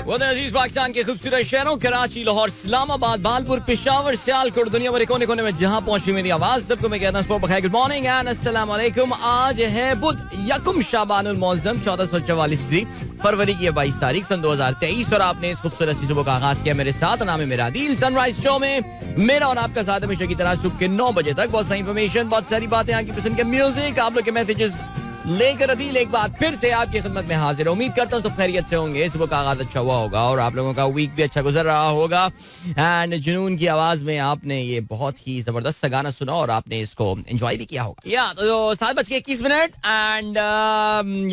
वो अजीज पाकिस्तान के खूबसूरत शहरों कराची, लाहौर, इस्लामाबाद, बालपुर, पेशावर, सियालकोट, दुनिया भर कोने कोने में जहां पहुंची मेरी आवाज, सबको मैं कहता हूं गुड मॉर्निंग एंड अस्सलाम वालेकुम। आज है बुध, यकुम शाबानुल मौज़म, 1444 फरवरी की 22 तारीख सन 2023 और आपने इस खूबसूरत सुबह का आगाज किया मेरे साथ। नाम है मेरा दिल। सनराइज शो में मेरा और आपका साथ हमेशा की तरह सुबह के 9 बजे तक। बहुत सारी इन्फॉर्मेशन, बहुत सारी बातें, आपकी पसंद के म्यूजिक, आप लोग के मैसेजेस लेकर अदील एक बार फिर से आपकी खिदमत में हाजिर। उम्मीद करता हूँ सब खैरियत से होंगे, सुबह का आगाज अच्छा हुआ होगा और आप लोगों का वीक भी अच्छा गुजर रहा होगा। एंड जुनून की आवाज में आपने ये बहुत ही जबरदस्त सा गाना सुना और आपने इसको एंजॉय भी किया होगा। या तो 7:21 एंड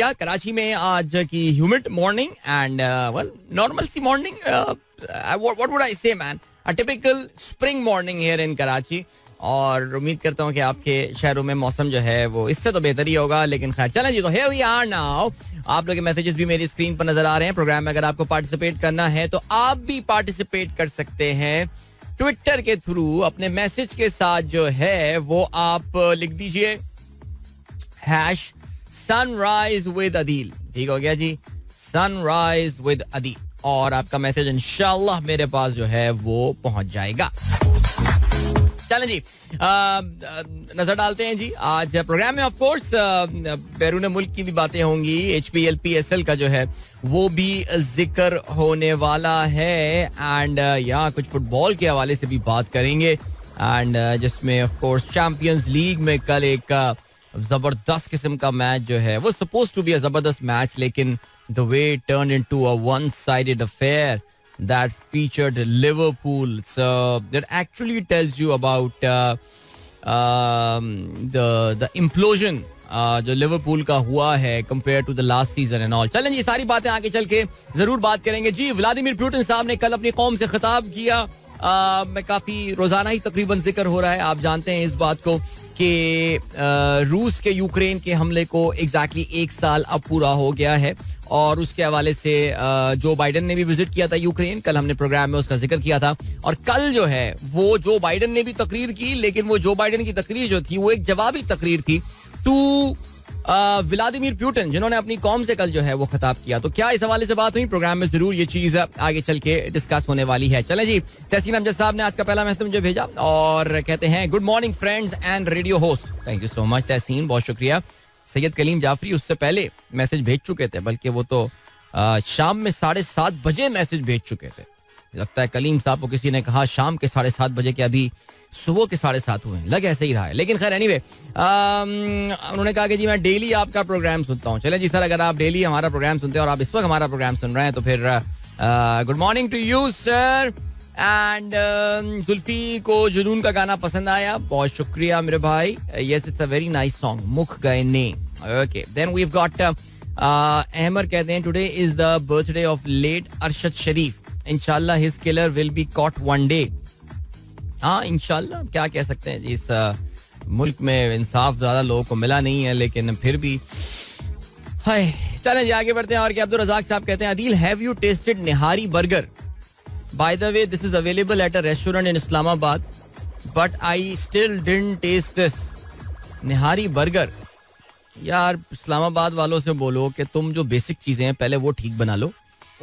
या कराची में आज की humid morning and well normal sea morning, what would I say man, a typical spring morning here in Karachi. और उम्मीद करता हूँ कि आपके शहरों में मौसम जो है वो इससे तो बेहतर ही होगा, लेकिन खैर चलें जी। तो here we are now। आप लोग के मैसेजेस भी मेरी स्क्रीन पर नजर आ रहे हैं। प्रोग्राम में अगर आपको पार्टिसिपेट करना है तो आप भी पार्टिसिपेट कर सकते हैं ट्विटर के थ्रू। अपने मैसेज के साथ जो है वो आप लिख दीजिए #sunrise with Adil। ठीक हो गया जी, सनराइज विद अदील, और आपका मैसेज इंशाल्लाह मेरे पास जो है वो पहुंच जाएगा। चलें जी, नजर डालते हैं जी आज प्रोग्राम में। ऑफ कोर्स बैरून मुल्क की भी बातें होंगी, HPL PSL का जो है वो भी जिक्र होने वाला है एंड या कुछ फुटबॉल के हवाले से भी बात करेंगे एंड जिसमें ऑफ कोर्स चैंपियंस लीग में कल एक जबरदस्त किस्म का मैच जो है वो सपोज टू बी अ जबरदस्त मैच, लेकिन the way it turned into a one sided affair that featured Liverpool. So that actually tells you about the implosion जो लिवरपूल का हुआ है compared to the last season and all. चलें जी, सारी बातें आगे चल के जरूर बात करेंगे जी। व्लादिमीर पुतिन साहब ने कल अपनी कौम से खिताब किया। मैं काफी रोजाना ही तकरीबन जिक्र हो रहा है, आप जानते हैं इस बात को कि रूस के यूक्रेन के हमले को एग्जैक्टली 1 साल अब पूरा हो गया है और उसके हवाले से जो बाइडन ने भी विजिट किया था यूक्रेन, कल हमने प्रोग्राम में उसका जिक्र किया था। और कल जो है वो जो बाइडन ने भी तकरीर की, लेकिन वो जो बाइडन की तकरीर जो थी वो एक जवाबी तकरीर थी टू व्लादिमीर पुतिन, जिन्होंने अपनी कौम से कल जो है वो खिताब किया। तो क्या इस हवाले से बात हुई? प्रोग्राम में जरूर ये चीज आगे चल के डिस्कस होने वाली है। चलें जी, तहसीन अमजद साहब ने आज का पहला मैसेज मुझे भेजा और कहते हैं good morning friends and radio host. Thank you so much Tahseen, बहुत शुक्रिया। सैयद कलीम जाफरी उससे पहले मैसेज भेज चुके थे, बल्कि वो तो शाम में 7:30 बजे मैसेज भेज चुके थे। लगता है कलीम साहब को किसी ने कहा शाम के 7:30 बजे के, अभी सुबह के 7:30 हुए हैं, लग ऐसे ही रहा है। लेकिन खैर एनीवे, उन्होंने कहा कि जी मैं डेली आपका प्रोग्राम सुनता हूँ। चले जी सर, अगर आप डेली हमारा प्रोग्राम सुनते हैं और आप इस वक्त हमारा प्रोग्राम सुन रहे हैं तो फिर good morning to you sir. And Zulfi को जुनून का गाना पसंद आया, बहुत शुक्रिया मेरे भाई। Yes, it's a very nice song, मुख गए ने। Okay, then we have got Ahmar कहते हैं today is the birthday of late Arshad Sharif, इंशाल्लाह his killer will be caught one day. हाँ इंशाल्लाह, क्या कह सकते हैं, इस मुल्क में इंसाफ ज्यादा लोगों को मिला नहीं है, लेकिन फिर भी हाय। चलें जी आगे बढ़ते हैं। और क्या अब्दुल रजाक साहब कहते हैं Adeel, have you tested nihari burger? By the way this is available at a restaurant in Islamabad but I still didn't test this. Nihari burger, यार इस्लामाबाद वालों से बोलो कि तुम जो बेसिक चीजें हैं पहले वो ठीक बना लो,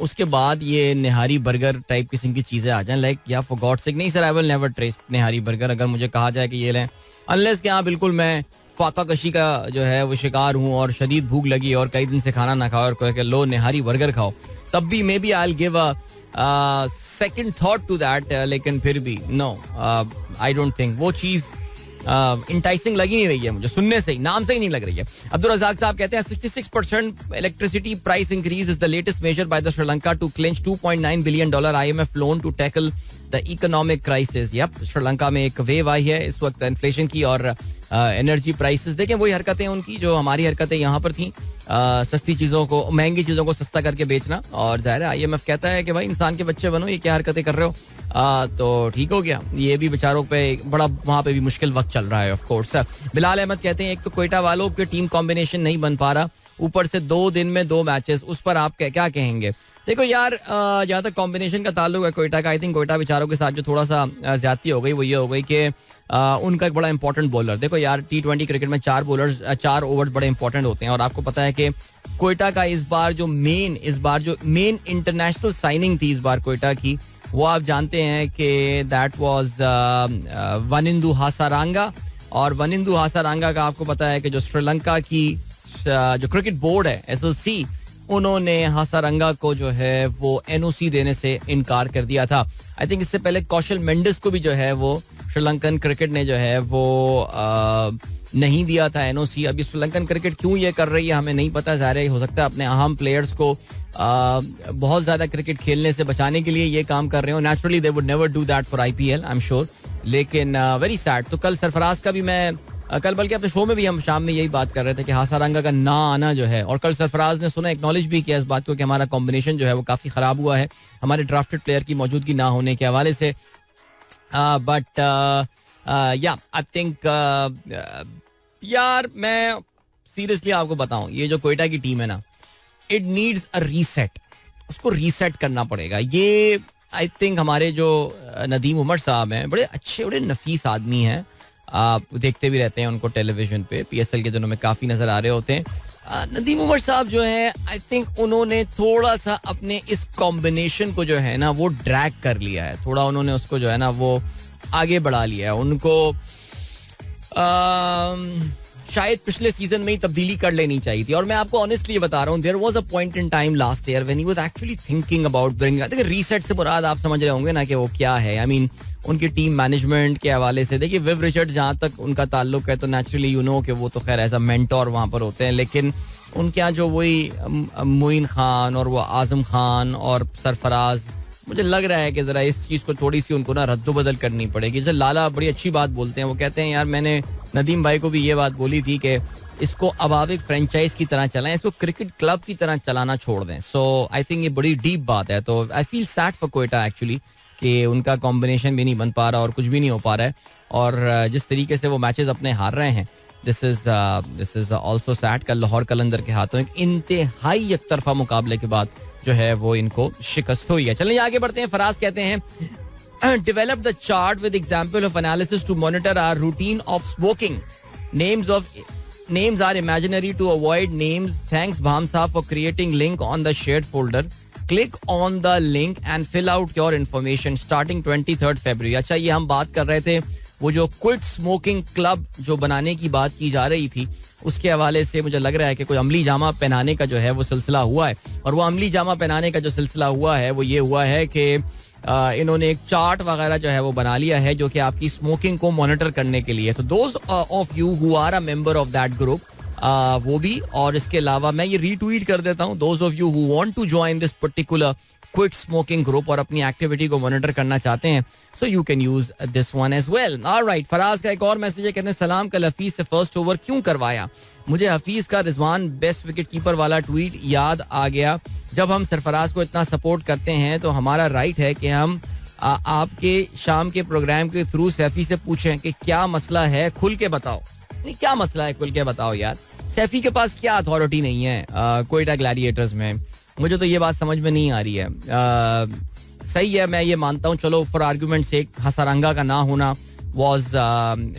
उसके बाद ये निहारी बर्गर टाइप किस्म की चीजें आ जाएं। लाइक या फॉर गॉड सेक, नहीं sir I will never test nihari burger. अगर मुझे कहा जाए कि ये लें, अनलेस कि हाँ बिल्कुल मैं फाका कशी का जो है वो शिकार हूँ और शदीद भूख लगी और कई दिन से खाना ना खाओ और कहे कि लो निहारी बर्गर खाओ, तब भी maybe I will give a second thought to that. लेकिन फिर भी नो, आई डोंट थिंक वो चीज इंटाइसिंग लगी नहीं रही है मुझे, सुनने से ही, नाम से ही नहीं लग रही है। अब्दुल रजाक साहब कहते हैं 66% electricity price increase is the latest measure by the Sri Lanka to clinch $2.9 billion IMF loan to tackle the economic crisis. Yup, Sri Lanka में एक वेव आई है इस वक्त इन्फ्लेशन की और एनर्जी प्राइसेस। देखें वही हरकतें उनकी जो हमारी हरकतें यहाँ पर थी, सस्ती चीजों को, महंगी चीजों को सस्ता करके बेचना। और जाहिर है IMF कहता है कि भाई इंसान के बच्चे बनो, ये क्या हरकतें कर रहे हो। तो ठीक हो गया, ये भी बेचारों पे बड़ा वहां पे भी मुश्किल वक्त चल रहा है ऑफ कोर्स। बिलाल अहमद कहते हैं एक तो कोयटा वालों के टीम कॉम्बिनेशन नहीं बन पा रहा, ऊपर से 2 दिन में 2 मैचेस, उस पर आप क्या कहेंगे? देखो यार, जहाँ तक कॉम्बिनेशन का ताल्लुक है कोयटा का, आई थिंक कोयटा बेचारों के साथ जो थोड़ा सा ज्यादती हो गई वो ये हो गई कि उनका एक बड़ा इंपॉर्टेंट बॉलर, देखो यार T20 क्रिकेट में 4 ओवर्स बड़े इंपॉर्टेंट होते हैं और आपको पता है कि कोयटा का इस बार जो मेन इंटरनेशनल साइनिंग थी इस बार कोयटा की, वो आप जानते हैं कि दैट वाज वनिंदु हासारांगा. और वनिंदु हासारांगा का आपको पता है कि जो श्रीलंका की जो क्रिकेट बोर्ड है SLC, उन्होंने हासारंगा को जो है वो NOC देने से इनकार कर दिया था. आई थिंक इससे पहले कौशल मेंडिस को भी जो है वो श्रीलंकन क्रिकेट ने जो है वो नहीं दिया था NOC. अभी श्रीलंकन क्रिकेट क्यों ये कर रही है हमें नहीं पता. ज़ाहिर हो सकता है अपने अहम प्लेयर्स को बहुत ज़्यादा क्रिकेट खेलने से बचाने के लिए ये काम कर रहे हो. Naturally they would never do that for IPL, I am sure. लेकिन वेरी सैड. तो कल सरफराज का भी मैं कल बल्कि अपने शो में भी हम शाम में यही बात कर रहे थे कि हासारंगा का ना आना जो है, और कल सरफराज ने सुना एक्नॉलेज भी किया इस बात को कि हमारा कॉम्बिनेशन जो है वो काफ़ी ख़राब हुआ है हमारे ड्राफ्टेड प्लेयर की मौजूदगी ना होने के हवाले से. बट या आई थिंक यार मैं सीरियसली आपको बताऊं, ये जो कोयटा की टीम है ना, इट नीड्स अ रीसेट. उसको रीसेट करना पड़ेगा. ये आई थिंक हमारे जो नदीम उमर साहब हैं, बड़े अच्छे बड़े नफीस आदमी हैं. आप देखते भी रहते हैं उनको टेलीविजन पे, PSL के दिनों में काफ़ी नज़र आ रहे होते हैं. नदीम उमर साहब जो हैं, आई थिंक उन्होंने थोड़ा सा अपने इस कॉम्बिनेशन को जो है ना वो ड्रैग कर लिया है. थोड़ा उन्होंने उसको जो है ना वो आगे बढ़ा लिया है. उनको शायद पिछले सीजन में ही तब्दीली कर लेनी चाहिए थी. और मैं आपको ऑनेस्टली बता रहा हूँ, there was a point in time last year when he was actually thinking about bringing. देखिए रीसेट से मुराद आप समझ रहे होंगे ना कि वो क्या है. आई मीन उनकी टीम मैनेजमेंट के हवाले से देखिए, विव रिचर्ड जहाँ तक उनका ताल्लुक है तो नेचुरली यू नो कि वो तो खैर एज अ मेंटोर वहाँ पर होते हैं. लेकिन उनके यहाँ जो वही मोइन खान और वो आजम खान और सरफराज, मुझे लग रहा है कि जरा इस चीज़ को थोड़ी सी उनको ना रद्दोबदल करनी पड़ेगी. जैसे लाला बड़ी अच्छी बात बोलते हैं, वो कहते हैं यार मैंने नदीम भाई को भी ये बात बोली थी कि इसको अब आप एक फ्रेंचाइज की तरह चलाएं, इसको क्रिकेट क्लब की तरह चलाना छोड़ दें. सो आई थिंक ये बड़ी डीप बात है. तो I feel sad for Quetta actually कि उनका कॉम्बिनेशन भी नहीं बन पा रहा और कुछ भी नहीं हो पा रहा है. और जिस तरीके से वो मैचेस अपने हार रहे हैं, दिस इज ऑल्सो सैड. कल लाहौर कलंदर के हाथों एक इंतहाई एकतरफा मुकाबले के बाद जो है वो इनको शिकस्त हुई है. चलिए आगे बढ़ते हैं. फराज कहते हैं, develop the chart with example of analysis to monitor our routine of smoking. Names are imaginary to avoid names. Thanks Bham Saab for creating link on the shared folder. Click on the link and fill out your information starting 23rd February. अच्छा, ये हम बात कर रहे थे वो जो quit smoking club जो बनाने की बात की जा रही थी, उसके हवाले से मुझे लग रहा है कि कोई अमली जामा पहनाने का जो है वो सिलसिला हुआ है. और वो अमली जामा पहनाने का जो सिलसिला हुआ है वो ये हुआ है कि इन्होंने एक चार्ट वगैरह जो है वो बना लिया है जो कि आपकी स्मोकिंग को मॉनिटर करने के लिए. तो those of you who are a member of that group, वो भी, और इसके अलावा मैं ये रीट्वीट कर देता हूँ, those of you who want to join this particular quit smoking group और अपनी एक्टिविटी को मॉनिटर करना चाहते हैं, so you can use this one as well. Alright, Faraz का एक और मैसेज है, कहते हैं सलाम, कल हफीज से फर्स्ट ओवर क्यों करवाया. मुझे हफीज का रिजवान बेस्ट विकेट कीपर वाला ट्वीट याद आ गया. जब हम सरफराज को इतना सपोर्ट करते हैं तो हमारा राइट है कि हम आपके शाम के प्रोग्राम के थ्रू सैफी से पूछें कि क्या मसला है, खुल के बताओ. नहीं, क्या मसला है खुल के बताओ यार. सैफी के पास क्या अथॉरिटी नहीं है कोयटा ग्लैडिएटर्स में. मुझे तो ये बात समझ में नहीं आ रही है. सही है, मैं ये मानता हूँ, चलो फॉर आर्ग्यूमेंट से हासारंगा का ना होना वॉज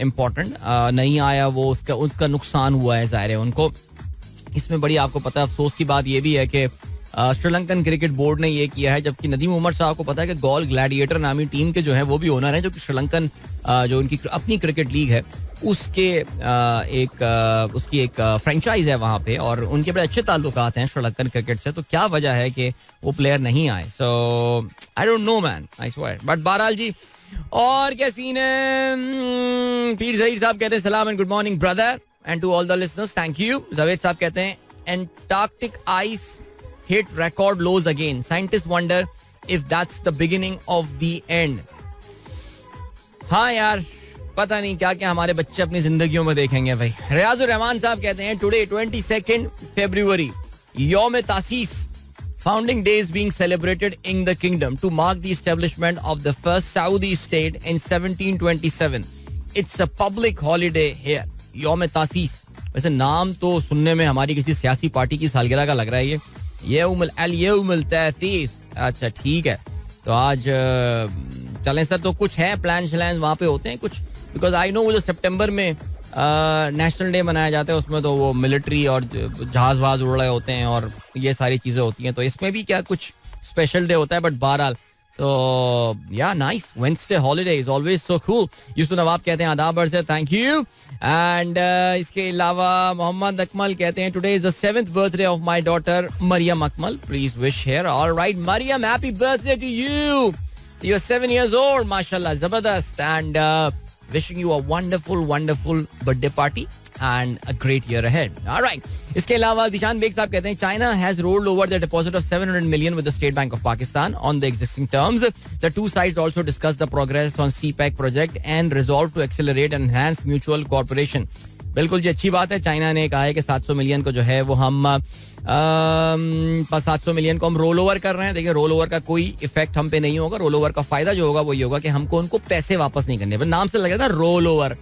इम्पोर्टेंट. नहीं आया वो, उसका नुकसान हुआ है ज़ाहिर है उनको. इसमें बड़ी आपको पता है अफसोस की बात ये भी है कि श्रीलंकन क्रिकेट बोर्ड ने ये किया है, जबकि नदीम उमर साहब को पता है कि गॉल ग्लैडिएटर नामी टीम के जो है वो भी ओनर है, जो कि श्रीलंकन जो उनकी अपनी क्रिकेट लीग है उसके उसकी एक फ्रेंचाइज है वहाँ पे, और उनके बड़े अच्छे ताल्लुकात हैं श्रीलंकन क्रिकेट से. तो क्या वजह है कि वो प्लेयर नहीं आए. So I don't know man, I swear. But बहरहाल जी, और क्या सीन है. पीर जहीर साहब कहते हैं सलाम and good morning brother and to all the listeners, thank you. Javed साहब कहते हैं antarctic ice hit record lows again. Scientists wonder if that's the beginning of the end. हाँ यार, पता नहीं क्या क्या हमारे बच्चे अपनी जिंदगियों में देखेंगे भाई. रियाजुर रहमान साहब कहते हैं टुडे 22 February यौम तासीस, founding day is being celebrated in the kingdom to mark the establishment of the first Saudi state in 1727. It's a public holiday here. यौम तासीस, वैसे नाम तो सुनने में हमारी किसी सियासी पार्टी की सालगिरह का लग रहा है. ये तासीस. अच्छा ठीक है, तो आज चलें सर. तो कुछ है प्लान वहाँ पे होते हैं कुछ, बिकॉज आई नो वो जो सितंबर में नेशनल डे मनाया जाता है, उसमें तो वो मिलिट्री और जहाज वहाज उड़ रहे होते हैं और ये सारी चीजें होती हैं, तो इसमें भी क्या कुछ स्पेशल डे होता है. बट बहरहाल तो या nice, Wednesday holiday is always so cool. Yusuf Nawab कहते हैं आदाब से, थैंक यू. एंड इसके अलावा मोहम्मद अकमल कहते हैं today is the 7th birthday of my daughter Maryam Akmal, please wish here. Alright Maryam, happy birthday to you. You are 7 years old, माशाल्लाह, जबरदस्त. And wishing you a wonderful birthday party and a great year ahead. All right. इसके अलावा दिशान bag साहब कहते हैं China has rolled over the deposit of 700 million with the State Bank of Pakistan on the existing terms. The two sides also discussed the progress on CPEC project and resolved to accelerate and enhance mutual cooperation. बिल्कुल जी, अच्छी बात है. China ने कहा है कि 700 million को जो है वो हम 700 मिलियन को हम रोल ओवर कर रहे हैं. देखिए, रोल ओवर का कोई इफेक्ट हम पे नहीं होगा. रोल ओवर का फायदा जो होगा वो ये होगा कि हमको उनको पैसे वापस नहीं करने. नाम से लगेगा रोल ओवर,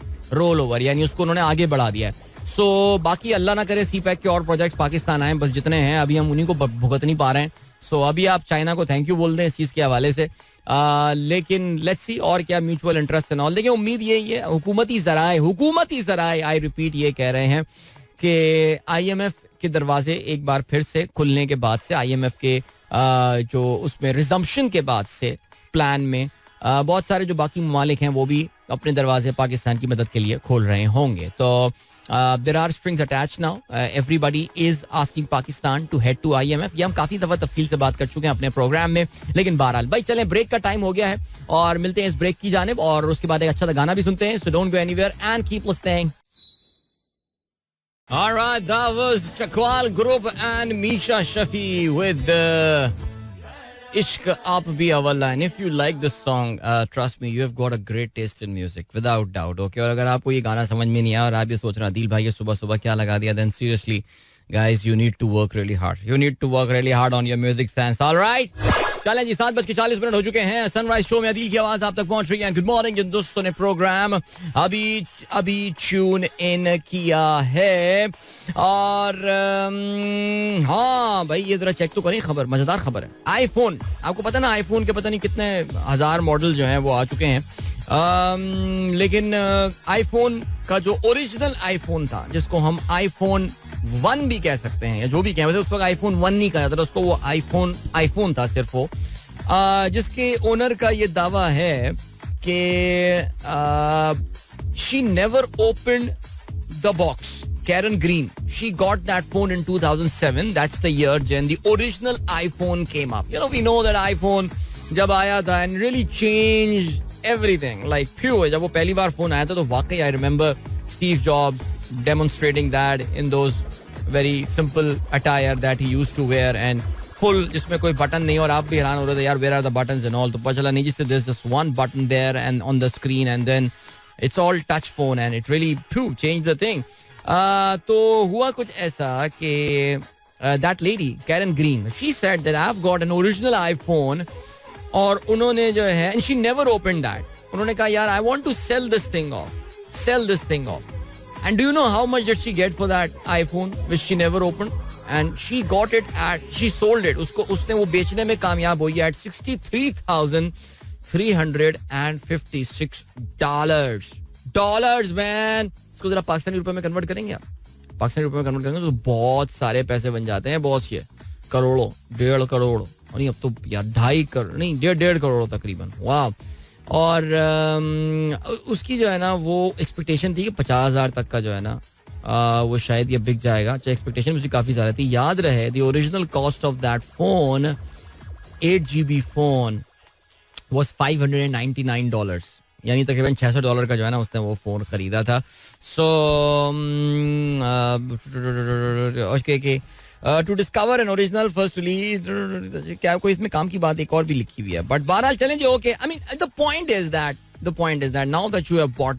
यानी उसको उन्होंने आगे बढ़ा दिया है. सो बाकी अल्लाह ना करे सीपैक के और प्रोजेक्ट्स पाकिस्तान आए, बस जितने हैं अभी हम उन्हीं को भुगत नहीं पा रहे हैं. सो अभी आप चाइना को थैंक यू बोल दें इस चीज़ के हवाले से. लेकिन लेट्स सी और क्या म्यूचुअल इंटरेस्ट एंड ऑल. देखिए, उम्मीद यही है, हुकूमती ज़राए आई रिपीट ये कह रहे हैं कि IMF के दरवाजे एक बार फिर से खुलने के बाद से, IMF के जो उसमें रिजम्पशन के बाद से प्लान में बहुत सारे जो बाकी ममालिक हैं वो भी अपने दरवाजे पाकिस्तान की मदद के लिए खोल रहे होंगे. तो there are strings attached now. Everybody is asking Pakistan to head to IMF. ये हम काफी दफा तफसील से बात कर चुके हैं अपने प्रोग्राम में. लेकिन बहरहाल भाई चलें, ब्रेक का टाइम हो गया है और मिलते हैं इस ब्रेक की जानिब और उसके बाद एक अच्छा सा गाना भी सुनते हैं. So don't go anywhere and keep listening. All right, that was Chakwal Group and Misha Shafi with Ishq Aap Bhi Awalla. And if you like this song, trust me, you have got a great taste in music, without doubt. Okay, और अगर आपको ये गाना समझ में नहीं आया और आप ये सोच रहे हैं दिल भाई ये सुबह सुबह क्या लगा दिया, then seriously, guys, you need to work really hard. You need to work really hard on your music sense. All right. चलें जी, 7:40 हो चुके हैं. सनराइज शो में अदील की आवाज आप तक पहुंच रही है. गुड मॉर्निंग जिन दोस्तों ने प्रोग्राम अभी ट्यून इन किया है. और हाँ भाई, ये जरा चेक तो करें, खबर मजेदार खबर है. आईफोन, आपको पता ना आईफोन के पता नहीं कितने हजार मॉडल जो हैं वो आ चुके हैं. लेकिन आईफोन का जो ओरिजिनल आईफोन था, जिसको हम आईफोन 1 भी कह सकते हैं या जो भी कहें, वैसे उस वक्त आईफोन 1 नहीं कहा जाता, उसको वो आईफोन था सिर्फ वो, जिसके ओनर का ये दावा है कि she never opened the box. Karen Green, she got that phone in 2007. That's the year when the original iPhone came up. You know, we know that iPhone जब आया था and really changed everything. Like phew, जब वो पहली बार phone आया था तो वाकई I remember Steve Jobs demonstrating that in those very simple attire that he used to wear and full, जिसमें कोई बटन नहीं, और आप भी हैरान हो रहे थे यार where are the buttons and all. तो पता चला नहीं, जिससे there's just one button there and on the screen and then it's all touch phone and it really changed the thing. तो हुआ कुछ ऐसा कि that lady Karen Green, she said that I've got an original iPhone, और उन्होंने जो है and she never opened that. उन्होंने कहा यार I want to sell this thing off. And do you know how much did she get for that iPhone which she never opened? And she got it she sold it. उसने वो बेचने में कामयाब हुई at $63,356 man. इसको जरा पाकिस्तानी रुपए में कन्वर्ट करेंगे आप? पाकिस्तानी रुपए में कन्वर्ट करेंगे तो बहुत सारे पैसे बन जाते हैं बॉस. ये करोड़ों, 1.5 करोड़, नहीं अब तो यार 2.5 करोड़ नहीं, 1.5 करोड़ तकरीबन. वाह. और उसकी जो है ना वो एक्सपेक्टेशन थी कि 50,000 तक का जो है ना वो शायद ये बिक जाएगा. एक्सपेक्टेशन उसकी काफी ज्यादा थी. याद रहे the original cost of that phone, 8GB phone, was $599, यानी तकरीबन $600 का जो है ना उसने वो फोन खरीदा था. So to discover an original first release, क्या कोई इसमें काम की बात एक और भी लिखी हुई है. बट बहरहाल चलें जी. Okay, I mean the point is that now that you have bought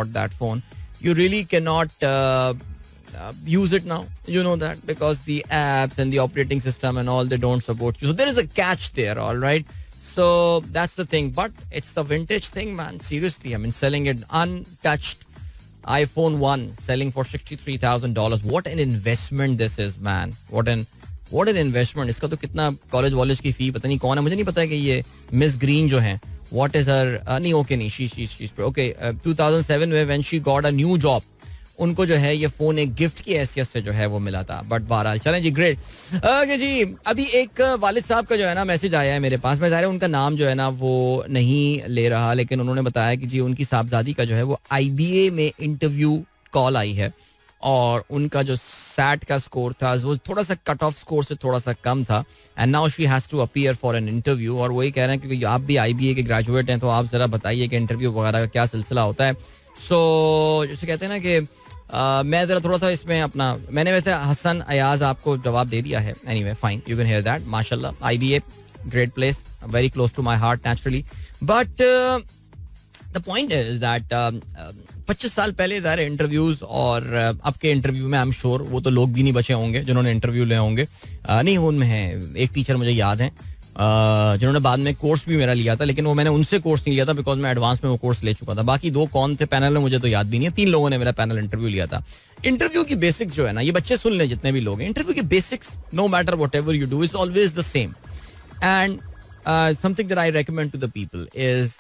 that phone, you really cannot use it now, you know that, because the apps and the operating system and all, they don't support you. So there is a catch there, all right? So that's the thing, but it's the vintage thing, man. Seriously, I mean, selling it untouched iPhone 1 selling for $63,000. What an investment this is, man. What an investment. इसका तो कितना college वॉलेज की फी पता नहीं कौन है, मुझे नहीं पता कि ये मिस ग्रीन जो हैं व्हाट इज हर नहीं ओके नहीं शी ओके 2007 में when she got a new job, उनको जो है ये फोन एक गिफ्ट की हैसियत से जो है वो मिला था. बट बहरहाल चलें जी, ग्रेट. ओके जी, अभी एक वालिद साहब का जो है ना मैसेज आया है मेरे पास. मैं ज़ाहिर उनका नाम जो है ना वो नहीं ले रहा, लेकिन उन्होंने बताया कि जी उनकी साहबजादी का जो है वो IBA में इंटरव्यू कॉल आई है और उनका जो सैट का स्कोर था वो थोड़ा सा कट ऑफ स्कोर से थोड़ा सा कम था. And now she has to appear for an interview. और वही कह रहे हैं क्योंकि आप भी IBA के ग्रेजुएट हैं, तो आप ज़रा बताइए कि इंटरव्यू वगैरह का क्या सिलसिला होता है. सो जैसे कहते हैं ना कि मैं ज़रा थोड़ा सा इसमें अपना, मैंने वैसे हसन अयाज आपको जवाब दे दिया है. Anyway fine, you can hear that. माशाल्लाह IBA great place, very close to my heart naturally. But the point is that 25 साल पहले ज़ाहिर इंटरव्यूज और अब के इंटरव्यू में आई एम श्योर वो तो लोग भी नहीं बचे होंगे जिन्होंने इंटरव्यू लिए होंगे. नहीं, उनमें है एक टीचर मुझे याद है जिन्होंने बाद में कोर्स भी मेरा लिया था, लेकिन वो मैंने उनसे कोर्स नहीं लिया था बिकॉज मैं एडवांस में वो कोर्स ले चुका था. बाकी 2 कौन थे पैनल में मुझे तो याद भी नहीं है. 3 लोगों ने मेरा पैनल इंटरव्यू लिया था. इंटरव्यू की बेसिक्स जो है ना, ये बच्चे सुन लें जितने भी लोग हैं, इंटरव्यू की basics no matter what ever you do is always the same. And something that I recommend to the people is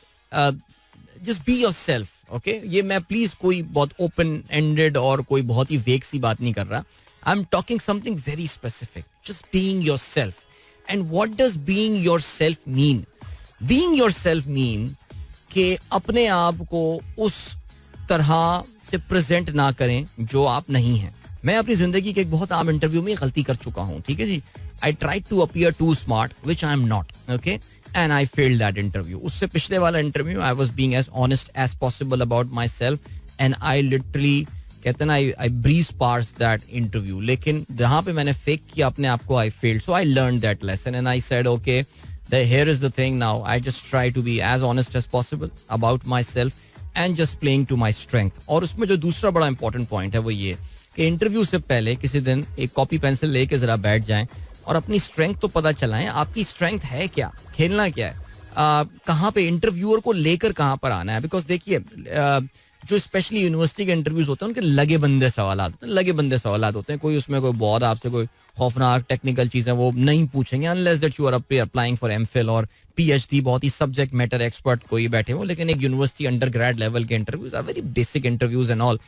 just be yourself. Okay, ये मैं प्लीज कोई बहुत ओपन एंडेड और कोई बहुत ही वेग सी बात नहीं कर रहा. I am talking something very specific. Just being yourself. And what does being yourself mean? Being yourself mean कि अपने आप को उस तरह से प्रेजेंट ना करें जो आप नहीं हैं. मैं अपनी जिंदगी के एक बहुत आम इंटरव्यू में गलती कर चुका हूं, ठीक है जी. I tried to appear too smart, which I am not, okay? And I failed that interview. उससे पिछले वाला interview I was being as honest as possible about myself and I literally कहते ना I breeze pass that interview. लेकिन जहां पे मैंने fake किया अपने आप को, I failed. So I learn that lesson and I said okay, here is the thing now. I just try to be as honest as possible about my self and just playing to my strength. और उसमें जो दूसरा बड़ा important point है वो ये कि interview से पहले किसी दिन एक कॉपी पेंसिल लेके जरा बैठ जाएं और अपनी स्ट्रेंथ तो पता चलाएं. आपकी स्ट्रेंथ है क्या, खेलना क्या है, कहाँ पे इंटरव्यूअर को लेकर कहाँ पर आना है. बिकॉज देखिए जो स्पेशली यूनिवर्सिटी के इंटरव्यूज होते हैं उनके लगे बंदे सवाल होते हैं. कोई उसमें कोई बहुत आपसे कोई खौफनाक टेक्निकल चीजें वो नहीं पूछेंगे unless that you are applying for MPhil और PhD, बहुत ही सब्जेक्ट मैटर एक्सपर्ट कोई बैठे हो. लेकिन एक यूनिवर्सिटी अंडर ग्रेड लेवल के interviews are very basic interviews and all,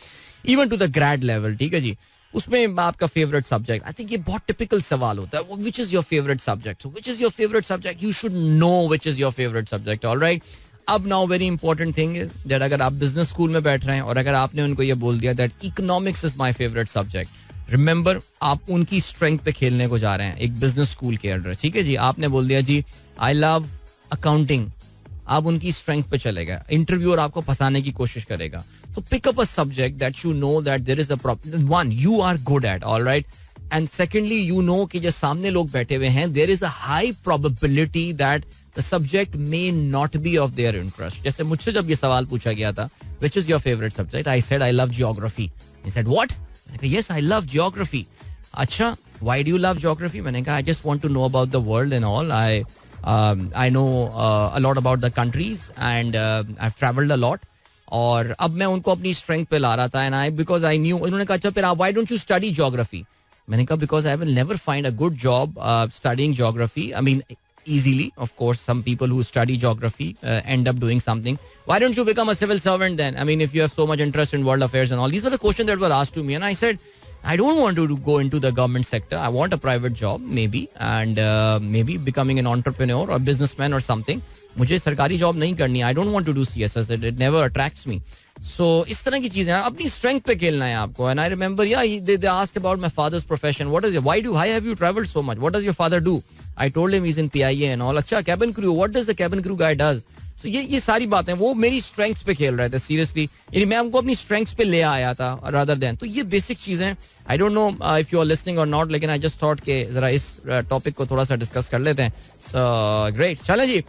even to the grade level, ठीक है जी. उसमें आपका फेवरेट सब्जेक्ट, आई थिंक ये बहुत टिपिकल सवाल होता है, which is your favourite subject. Which is your favourite subject, you should know which is your favourite subject. Alright, अब now very important thing is that अगर आप बिजनेस स्कूल में बैठ रहे हैं और अगर आपने उनको ये बोल दिया that economics is my favourite subject, remember आप उनकी स्ट्रेंथ पे खेलने को जा रहे हैं एक बिजनेस स्कूल के अंडर, ठीक है जी. आपने बोल दिया जी आई लव अकाउंटिंग, आप उनकी स्ट्रेंथ पे चले गए. इंटरव्यूअर आपको फंसाने की कोशिश करेगा. तो pick up a subject that you know that there is a problem, one you are good at, alright, and secondly you know कि जो सामने लोग बैठे हुए हैं there is a high probability that the subject may not be of their interest. जैसे मुझसे जब ये सवाल पूछा गया था, which is your favorite subject? I said I love geography. He said what? मैंने कहा yes, I love geography. अच्छा, why do you love geography? मैंने कहा I just want to know about the world and all. I know a lot about the countries and I've traveled a lot. और अब मैं उनको अपनी strength पे ला रहा था and because I knew, उन्होंने कहा अच्छा फिर आप why don't you study geography? मैंने कहा because I will never find a good job studying geography. I mean easily, of course, some people who study geography end up doing something. Why don't you become a civil servant then? I mean, if you have so much interest in world affairs and all. These were the questions that were asked to me and I said, I don't want to go into the government sector. I want a private job maybe and maybe becoming an entrepreneur or businessman or something. मुझे सरकारी job नहीं करनी. I don't want to do CSS. It never attracts me. So इस तरह की चीजें अपनी strength पे खेलना है आपको. And I remember, they asked about my father's profession. Why have you traveled so much? What does your father do? I told him he's in PIA and all. अच्छा, cabin crew. What does the cabin crew guy does? So ये सारी बातें वो मेरी strengths पे खेल रहे थे. सीरियसली मैं उनको अपनी स्ट्रेंथ्स पे ले आया था rather than. तो ये बेसिक चीजें, I don't know if you are listening और नॉट, लेकिन आई जस्ट थॉट के जरा इस टॉपिक को थोड़ा सा डिस्कस कर लेते हैं. सो ग्रेट, चलें जी.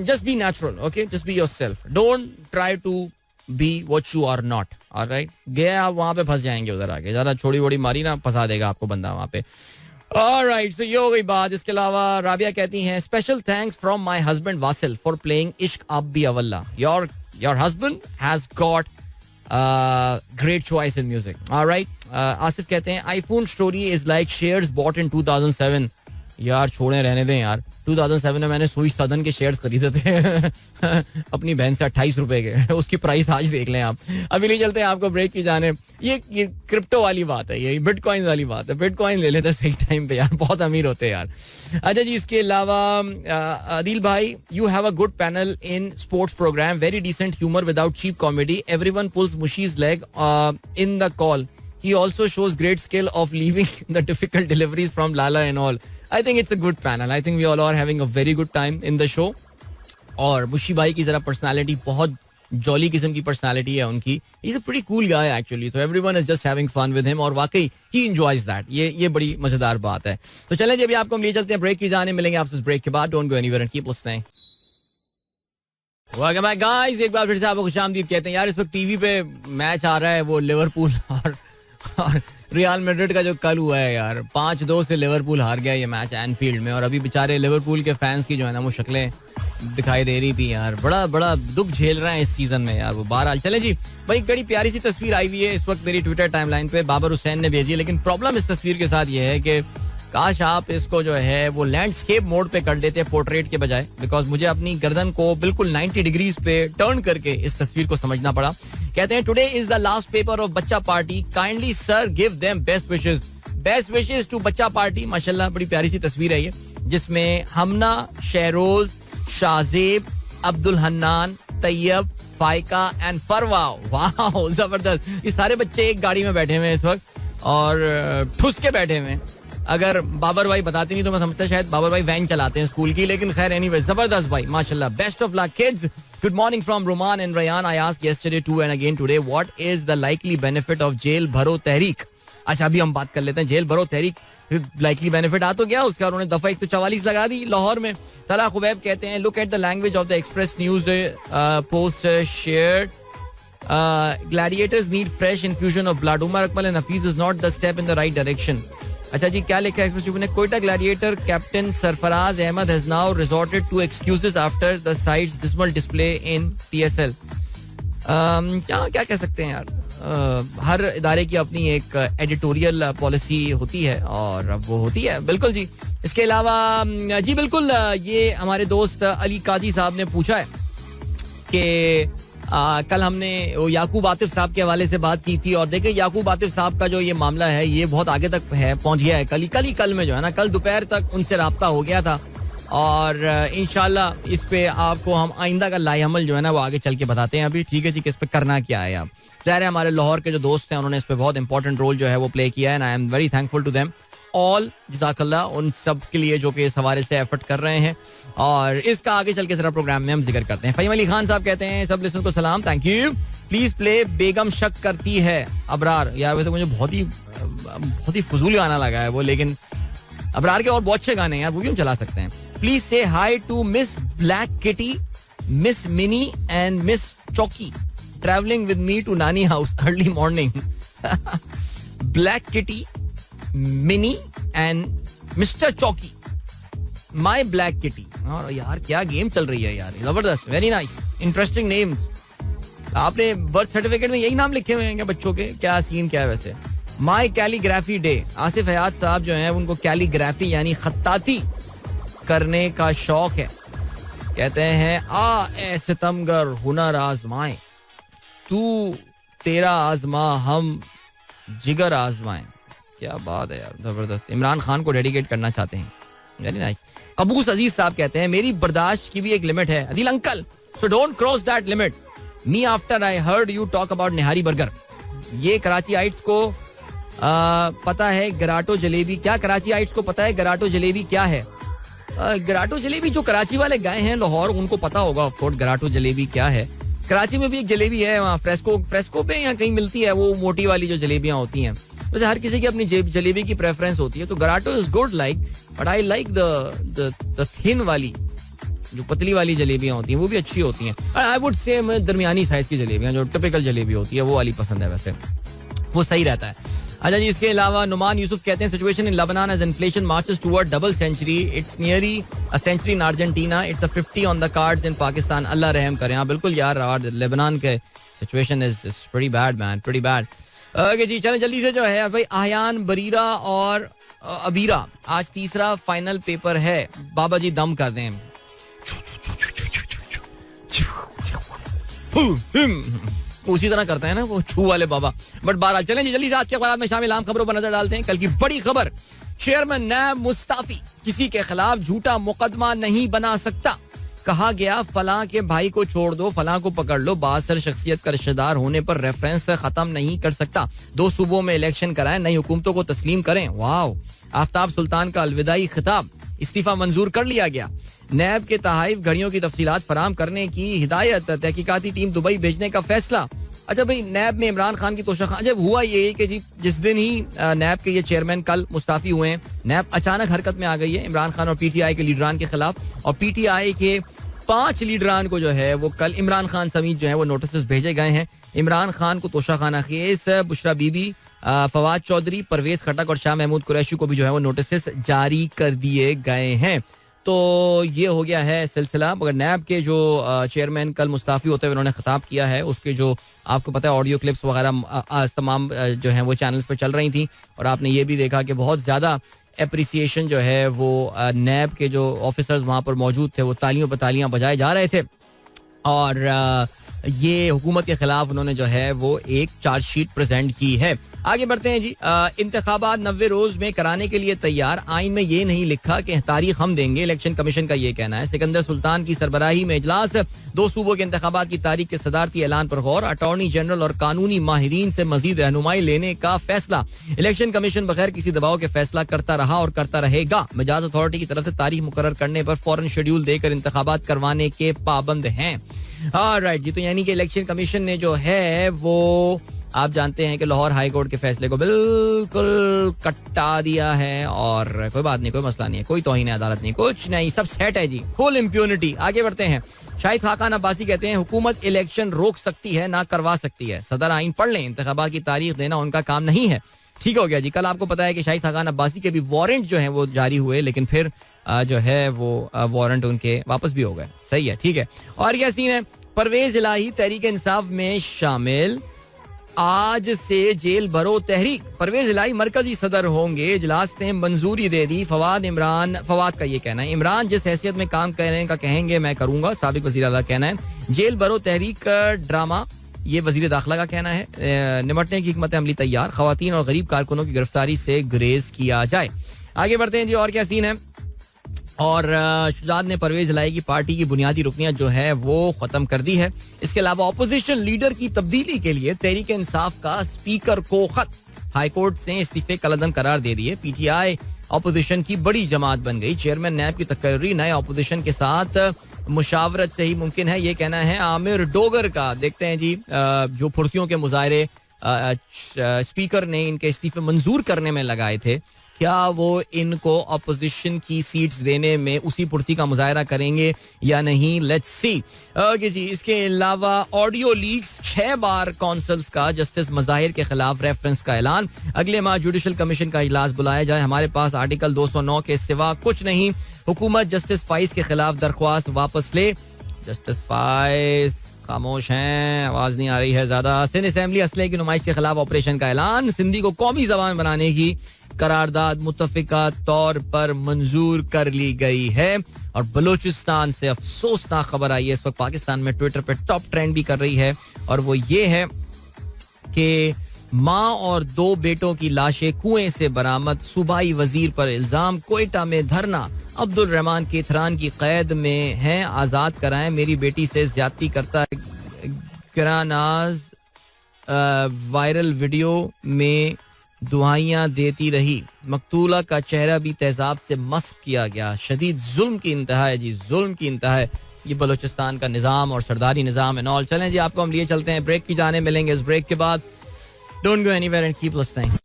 Just be natural, okay, just be yourself. Don't try to be what you are not. Alright, गए आप वहां पे फंस जाएंगे. उधर आके ज्यादा छोड़ी वोड़ी मारी ना, फंसा देगा आपको बंदा वहां पे. Alright, so ये हो गई बात. इसके अलावा राबिया कहती हैं special thanks from my husband Wasil for playing इश्क अब भी अवल्ला. Your husband has got great choice in music. Alright, Asif कहते हैं iPhone story is like shares bought in 2007 यार छोड़े, रहने दें यार. 2007 में मैंने सुई सदन के शेयर्स खरीदे थे अपनी बहन से 28 रुपए के. उसकी प्राइस आज देख लें आप. अभी नहीं चलते हैं आपको ब्रेक की जाने. ये क्रिप्टो वाली बात है, ये बिटकॉइन वाली बात है. बिटकॉइन ले लेते सही टाइम पे यार, बहुत अमीर होते हैं यार. अच्छा जी, इसके अलावा आदिल भाई, you have a good panel in sports programme, very decent humour without cheap comedy, everyone pulls Mushi's leg in the call. He also shows great skill of leaving the difficult deliveries from Lala and all. I think it's a good panel. I think we all are having a very good time in the show. और मुशी भाई की जरा personality बहुत jolly किस्म की personality है उनकी. He's a pretty cool guy actually. So everyone is just having fun with him. और वाकई he enjoys that. ये बड़ी मजेदार बात है. तो चलें जी, अभी आपको हम ले चलते हैं ब्रेक की जाने. मिलेंगे आपसे इस ब्रेक के बाद. Don't go anywhere and keep listening. Welcome back guys. एक बार फिर से आपको खुशामदीद कहते हैं. यार इस वक्त टीवी पे मैच आ रहा है, वो लिवरपूल और रियल मैड्रिड का जो कल हुआ है यार. 5-2 से लिवरपूल हार गया ये मैच एनफील्ड में. और अभी बेचारे लिवरपूल के फैंस की जो है ना वो शक्लें दिखाई दे रही थी यार. बड़ा दुख झेल रहे हैं इस सीजन में यार वो. बहरहाल चले जी भाई, एक बड़ी प्यारी सी तस्वीर आई हुई है इस वक्त मेरी ट्विटर टाइमलाइन पे, बाबर हुसैन ने भेजी है. लेकिन प्रॉब्लम इस तस्वीर के साथ ये है कि काश आप इसको जो है वो लैंडस्केप मोड पे कर देते पोर्ट्रेट के बजाय, बिकॉज मुझे अपनी गर्दन को बिल्कुल 90 डिग्रीज पे टर्न करके इस तस्वीर को समझना पड़ा. कहते हैं today is the last paper of bachcha party, kindly sir give them best wishes. Best wishes to bachcha party. माशाल्लाह बड़ी प्यारी सी तस्वीर है ये, जिसमें हमना, शहरोज, शाहजेब, अब्दुल हन्नान, तैयब, फाइका एंड फरवा. वाह जबरदस्त. ये सारे बच्चे एक गाड़ी में बैठे हुए हैं इस वक्त और ठुस के बैठे हुए हैं. अगर बाबर भाई बताते नहीं तो मैं समझता शायद बाबर भाई वैन चलाते हैं स्कूल की. लेकिन खैर एनीवे, जबरदस्त भाई माशाल्लाह. Best of luck kids. Good morning from Roman and Ryan. I asked yesterday too and again today, what is the likely benefit of Jail Bharo Tehreek. अच्छा अभी हम बात कर लेते हैं जेल भरो तहरीक. लाइकली बेनिफिट आ तो गया उसका, उन्होंने दफा 144 लगा दी लाहौर में. तला खुबैब कहते हैं look at the language of the Express News post shared. Gladiators need fresh infusion of blood. Umar Akmal and Hafeez is not the step in the right direction. अच्छा जी, क्या लिखा है एक्सप्रेस ने. Quetta gladiator captain Sarfaraz Ahmed has now resorted to excuses after the sides dismal display in PSL. क्या कह सकते हैं यार. हर इदारे की अपनी एक एडिटोरियल पॉलिसी होती है और अब वो होती है. बिल्कुल जी. इसके अलावा जी बिल्कुल, ये हमारे दोस्त अली काजी साहब ने पूछा है कि कल हमने वो याकूब आतिफ साहब के हवाले से बात की थी. और देखिए याकूब आतिफ साहब का जो ये मामला है ये बहुत आगे तक पहुंच गया है. कल में जो है ना, कल दोपहर तक उनसे राब्ता हो गया था. और इंशाल्लाह इस पे आपको हम आइंदा का लाएअमल जो है ना वो आगे चल के बताते हैं. अभी ठीक है जी, किस पे करना क्या है. आप ज़ाहिर है हमारे लाहौर के जो दोस्त हैं उन्होंने इस पे बहुत इंपॉर्टेंट रोल जो है वो प्ले किया है. And I am very thankful to them all. जज़ाकल्लाह उन सब के लिए जो कि इस हवाले से एफर्ट कर रहे हैं. और इसका आगे चल के जरा प्रोग्राम में हम जिक्र करते हैं. फ़हीम अली खान साहब कहते हैं सब लिसनर्स को सलाम, थैंक यू. प्लीज प्ले बेगम शक करती है अबरार. यार वैसे मुझे बहुत ही फजूल गाना लगा है वो, लेकिन अबरार के और बहुत अच्छे गाने हैं यार, वो भी हम चला सकते हैं. प्लीज से hi to miss black kitty, miss mini and miss Chowki traveling with me to nani house early morning. Black kitty, mini and mister Chowki, my black kitty. और यार क्या गेम चल रही है यार, जबरदस्त, वेरी नाइस, इंटरेस्टिंग नेम्स. आपने बर्थ सर्टिफिकेट में यही नाम लिखे हुए हैं क्या बच्चों के? क्या सीन क्या है वैसे. माई कैलीग्राफी डे. आसिफ हयात साहब जो हैं उनको कैलीग्राफी यानी खत्ताती करने का शौक है. कहते हैं आ ए सितमगर हुनर आजमाए, तू तेरा आजमा हम जिगर आजमाए. क्या बात है यार, जबरदस्त. इमरान खान को डेडिकेट करना चाहते हैं, वेरी नाइस. कबूस अजीज साहब कहते हैं मेरी बर्दाश्त की भी एक लिमिट है Adil uncle, so don't cross that limit. Me after I heard you talk about nihari burger. ये कराची आइट्स को पता है गराटो जलेबी. क्या कराची आइट्स को पता है गराटो जलेबी क्या है? गराटो जलेबी जो कराची वाले गए हैं लाहौर उनको पता होगा ऑफ कोर्स गराटो जलेबी क्या है. कराची में भी एक जलेबी है वहाँ फ्रेस्को पे या कहीं मिलती है, वो मोटी वाली जो जलेबियां होती हैं. वैसे हर किसी की अपनी जलेबी की प्रेफरेंस होती है. तो gelato is good like, but I like the thin वाली, जो पतली वाली जलेबियां होती हैं वो भी अच्छी होती हैं. आई वुड से दरमियानी साइज की जलेबियां जो टिपिकल जलेबी होती है वो वाली पसंद है, वैसे वो सही रहता है. अच्छा जी, इसके अलावा नुमान यूसुफ कहते हैं situation in Lebanon as inflation marches toward double century, it's nearly a century in Argentina, it's a 50 on the cards in Pakistan. Allah रहम करें. हाँ बिल्कुल यार, लेबनान के situation is pretty bad man, pretty bad. Okay जी, चलें जल्दी से जो है भाई आयान बरीरा और अबीरा, आज तीसरा फाइनल पेपर है, बाबा जी दम कर दें. उसी तरह करते हैं ना वो छू वाले बाबा. बट बहरहाल चलें जी, जल्दी से आज के अखबार में शामिल आम खबरों पर नजर डालते हैं. कल की बड़ी खबर, चेयरमैन नैब मुस्ताफी, किसी के खिलाफ झूठा मुकदमा नहीं बना सकता. कहा गया फलां के भाई को छोड़ दो, फलां को पकड़ लो, बासर शख्सियत का रिश्तेदार होने पर रेफरेंस से खत्म नहीं कर सकता. 2 सूबों में इलेक्शन कराएं, नई हुकूमतों को तस्लीम करें. वाह. आफ्ताब सुल्तान का अलविदाई खिताब, इस्तीफा मंजूर कर लिया गया. नैब के तहाइफ घड़ियों की तफसीलात फराम करने की हिदायत, तहकीकाती टीम दुबई भेजने का फैसला. अच्छा भाई, नैब में इमरान खान की तोशाखान. जब हुआ ये कि जी जिस दिन ही नैब के ये चेयरमैन कल मुस्ताफी हुए हैं, नैब अचानक हरकत में आ गई है इमरान खान और पीटीआई के लीडरान के खिलाफ. और पीटीआई के 5 लीडरान को जो है वो कल इमरान खान समेत जो है वो नोटिस भेजे गए हैं. इमरान खान को तोशाखाना केस, बुशरा बीबी, फवाद चौधरी, परवेज खटक और शाह महमूद कुरैशी को भी जो है वो नोटिस जारी कर दिए गए हैं. तो ये हो गया है सिलसिला. मगर नैब के जो चेयरमैन कल मुस्ताफी होते हुए उन्होंने खिताब किया है, उसके जो आपको पता है ऑडियो क्लिप्स वगैरह तमाम जो है वो चैनल्स पे चल रही थी. और आपने ये भी देखा कि बहुत ज़्यादा एप्रिसिएशन जो है वो नैब के जो ऑफिसर्स वहाँ पर मौजूद थे वो तालियों पर तालियां बजाए जा रहे थे. और ये हुकूमत के खिलाफ उन्होंने जो है वो एक चार्जशीट प्रेजेंट की है. आगे बढ़ते हैं जी. इंतखाबात 90 रोज में कराने के लिए तैयार, आइन में ये नहीं लिखा कि तारीख हम देंगे, इलेक्शन कमीशन का ये कहना है. सिकंदर सुल्तान की सरबराही में इजलास, 2 सूबों के इंतखाबात की तारीख के सदारती ऐलान पर गौर, अटॉर्नी जनरल और कानूनी माहिरीन से मजीद रहनुमाई लेने का फैसला. इलेक्शन कमीशन बगैर किसी दबाव के फैसला करता रहा और करता रहेगा. मिजाज अथॉरिटी की तरफ से तारीख मुकर्रर करने पर फौरन शेड्यूल देकर इंतखाबात करवाने के पाबंद हैं. राइट जी. तो यानी कि इलेक्शन कमीशन ने जो है वो, आप जानते हैं कि लाहौर हाई कोर्ट के फैसले को बिल्कुल कटा दिया है. और कोई बात नहीं, कोई मसला नहीं है, कोई तौहीन अदालत नहीं, कुछ नहीं, सब सेट है जी, फुल इम्प्यूनिटी. आगे बढ़ते हैं. शाहिद खाकान अब्बासी कहते हैं हुकूमत इलेक्शन रोक सकती है, ना करवा सकती है. सदर आइन पढ़ लें, इंतखाबात की तारीख देना उनका काम नहीं है. ठीक हो गया जी. कल आपको पता है कि शाहिद खाकान अब्बासी के भी वारंट जो है वो जारी हुए, लेकिन फिर जो है वो वारंट उनके वापस भी हो गए. सही है, ठीक है. और क्या सीन है. परवेज इलाही तहरीक इंसाफ में शामिल, आज से जेल भरो तहरीक. परवेज इलाही मरकजी सदर होंगे, इजलास ने मंजूरी दे दी. फवाद का ये कहना है, इमरान जिस हैसियत में काम करने का कहेंगे मैं करूंगा. साबिक वजीर आला कहना है जेल भरो तहरीक का ड्रामा, ये वजीर दाखिला का कहना है. निमटने की हिकमत अमली तैयार, खवातीन और गरीब कारकुनों की गिरफ्तारी से गुरेज किया जाए. आगे बढ़ते हैं जी. और क्या सीन है. और शुजात ने परवेज इलाही की पार्टी की बुनियादी रुकनियत जो है वो खत्म कर दी है. इसके अलावा ऑपोजिशन लीडर की तब्दीली के लिए तहरीक इंसाफ का स्पीकर को खत, हाईकोर्ट से इस्तीफे कलअदम करार दे दिए. पीटीआई ऑपोजिशन की बड़ी जमात बन गई. चेयरमैन नैब की तकर्री नए ऑपोजिशन के साथ मुशावरत से ही मुमकिन है, ये कहना है आमिर डोगर का. देखते हैं जी, जो फुर्तियों के मुजाहरे स्पीकर ने इनके इस्तीफे मंजूर करने में लगाए थे, क्या वो इनको अपोजिशन की सीट्स देने में उसी फुर्ती का मुजाहरा करेंगे या नहीं. Let's see. ओके जी. इसके अलावा ऑडियो लीक्स, 6 बार कौंसल्स का जस्टिस मज़ाहिर के खिलाफ रेफरेंस का ऐलान. अगले माह जुडिशल कमीशन का इजलास बुलाया जाए. हमारे पास आर्टिकल 209 के सिवा कुछ नहीं. हुकूमत जस्टिस फाइज के खिलाफ दरख्वास्त वापस ले. जस्टिस फाइज खामोश हैं, आवाज नहीं आ रही है ज्यादा. सिंध असेंबली असले की नुमाइश के खिलाफ ऑपरेशन का ऐलान. सिंधी को कौमी जबान बनाने की करारदाद मुत्तफिका तौर पर मंजूर कर ली गई है. और बलूचिस्तान से अफसोसनाक खबर आई है इस वक्त पाकिस्तान में, ट्विटर पे टॉप ट्रेंड भी कर रही है. और वो ये है कि माँ और 2 बेटों की लाशें कुएं से बरामद. सूबाई वजीर पर इल्जाम. कोयटा में धरना. अब्दुल रहमान केथरान की कैद में हैं, आजाद कराएं, मेरी बेटी से ज्यादती करता है. गिरानाज वायरल वीडियो में दुआइयां देती रही. मकतूला का चेहरा भी तेजाब से मस्क किया गया. शदीद जुल्म की इंतहा है जी, जुल्म की इंतहा है. ये बलूचिस्तान का निज़ाम और सरदारी निज़ाम एंड ऑल. चलें जी, आपको हम लिए चलते हैं ब्रेक की जाने. मिलेंगे इस ब्रेक के बाद. Don't go anywhere and keep listening.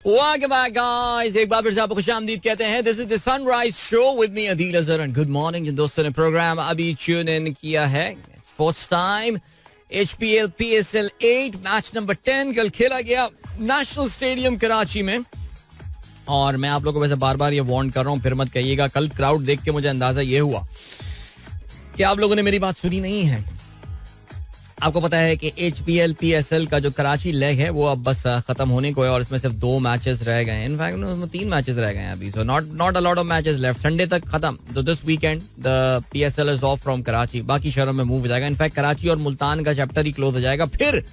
Welcome back guys. एक बार फिर से आपको खुशामदीद कहते हैं. This is the Sunrise Show with me Adeel Azhar and good morning. जिन दोस्तों ने प्रोग्राम अभी ट्यून इन किया है, sports time, HPL PSL 8 match number 10 कल खेला गया नेशनल स्टेडियम कराची में. और मैं आप लोगों को वैसे बार बार ये वार्न कर रहा हूँ, फिर मत कहिएगा. कल क्राउड देख के मुझे अंदाजा ये हुआ कि आप लोगों ने मेरी बात सुनी नहीं है. आपको पता है कि HPL PSL का जो कराची लेग है वो अब बस खत्म होने को है और इसमें सिर्फ 2 मैचेस रह गए हैं. इनफैक्ट उसमें 3 मैचेस रह गए हैं अभी. So not a lot of matches left. Sunday तक खत्म. तो this Weeknd the PSL is of from Karachi. बाकी शहरों में मूव हो जाएगा. इनफैक्ट कराची और मुल्तान का चैप्टर ही क्लोज हो जाएगा. फिर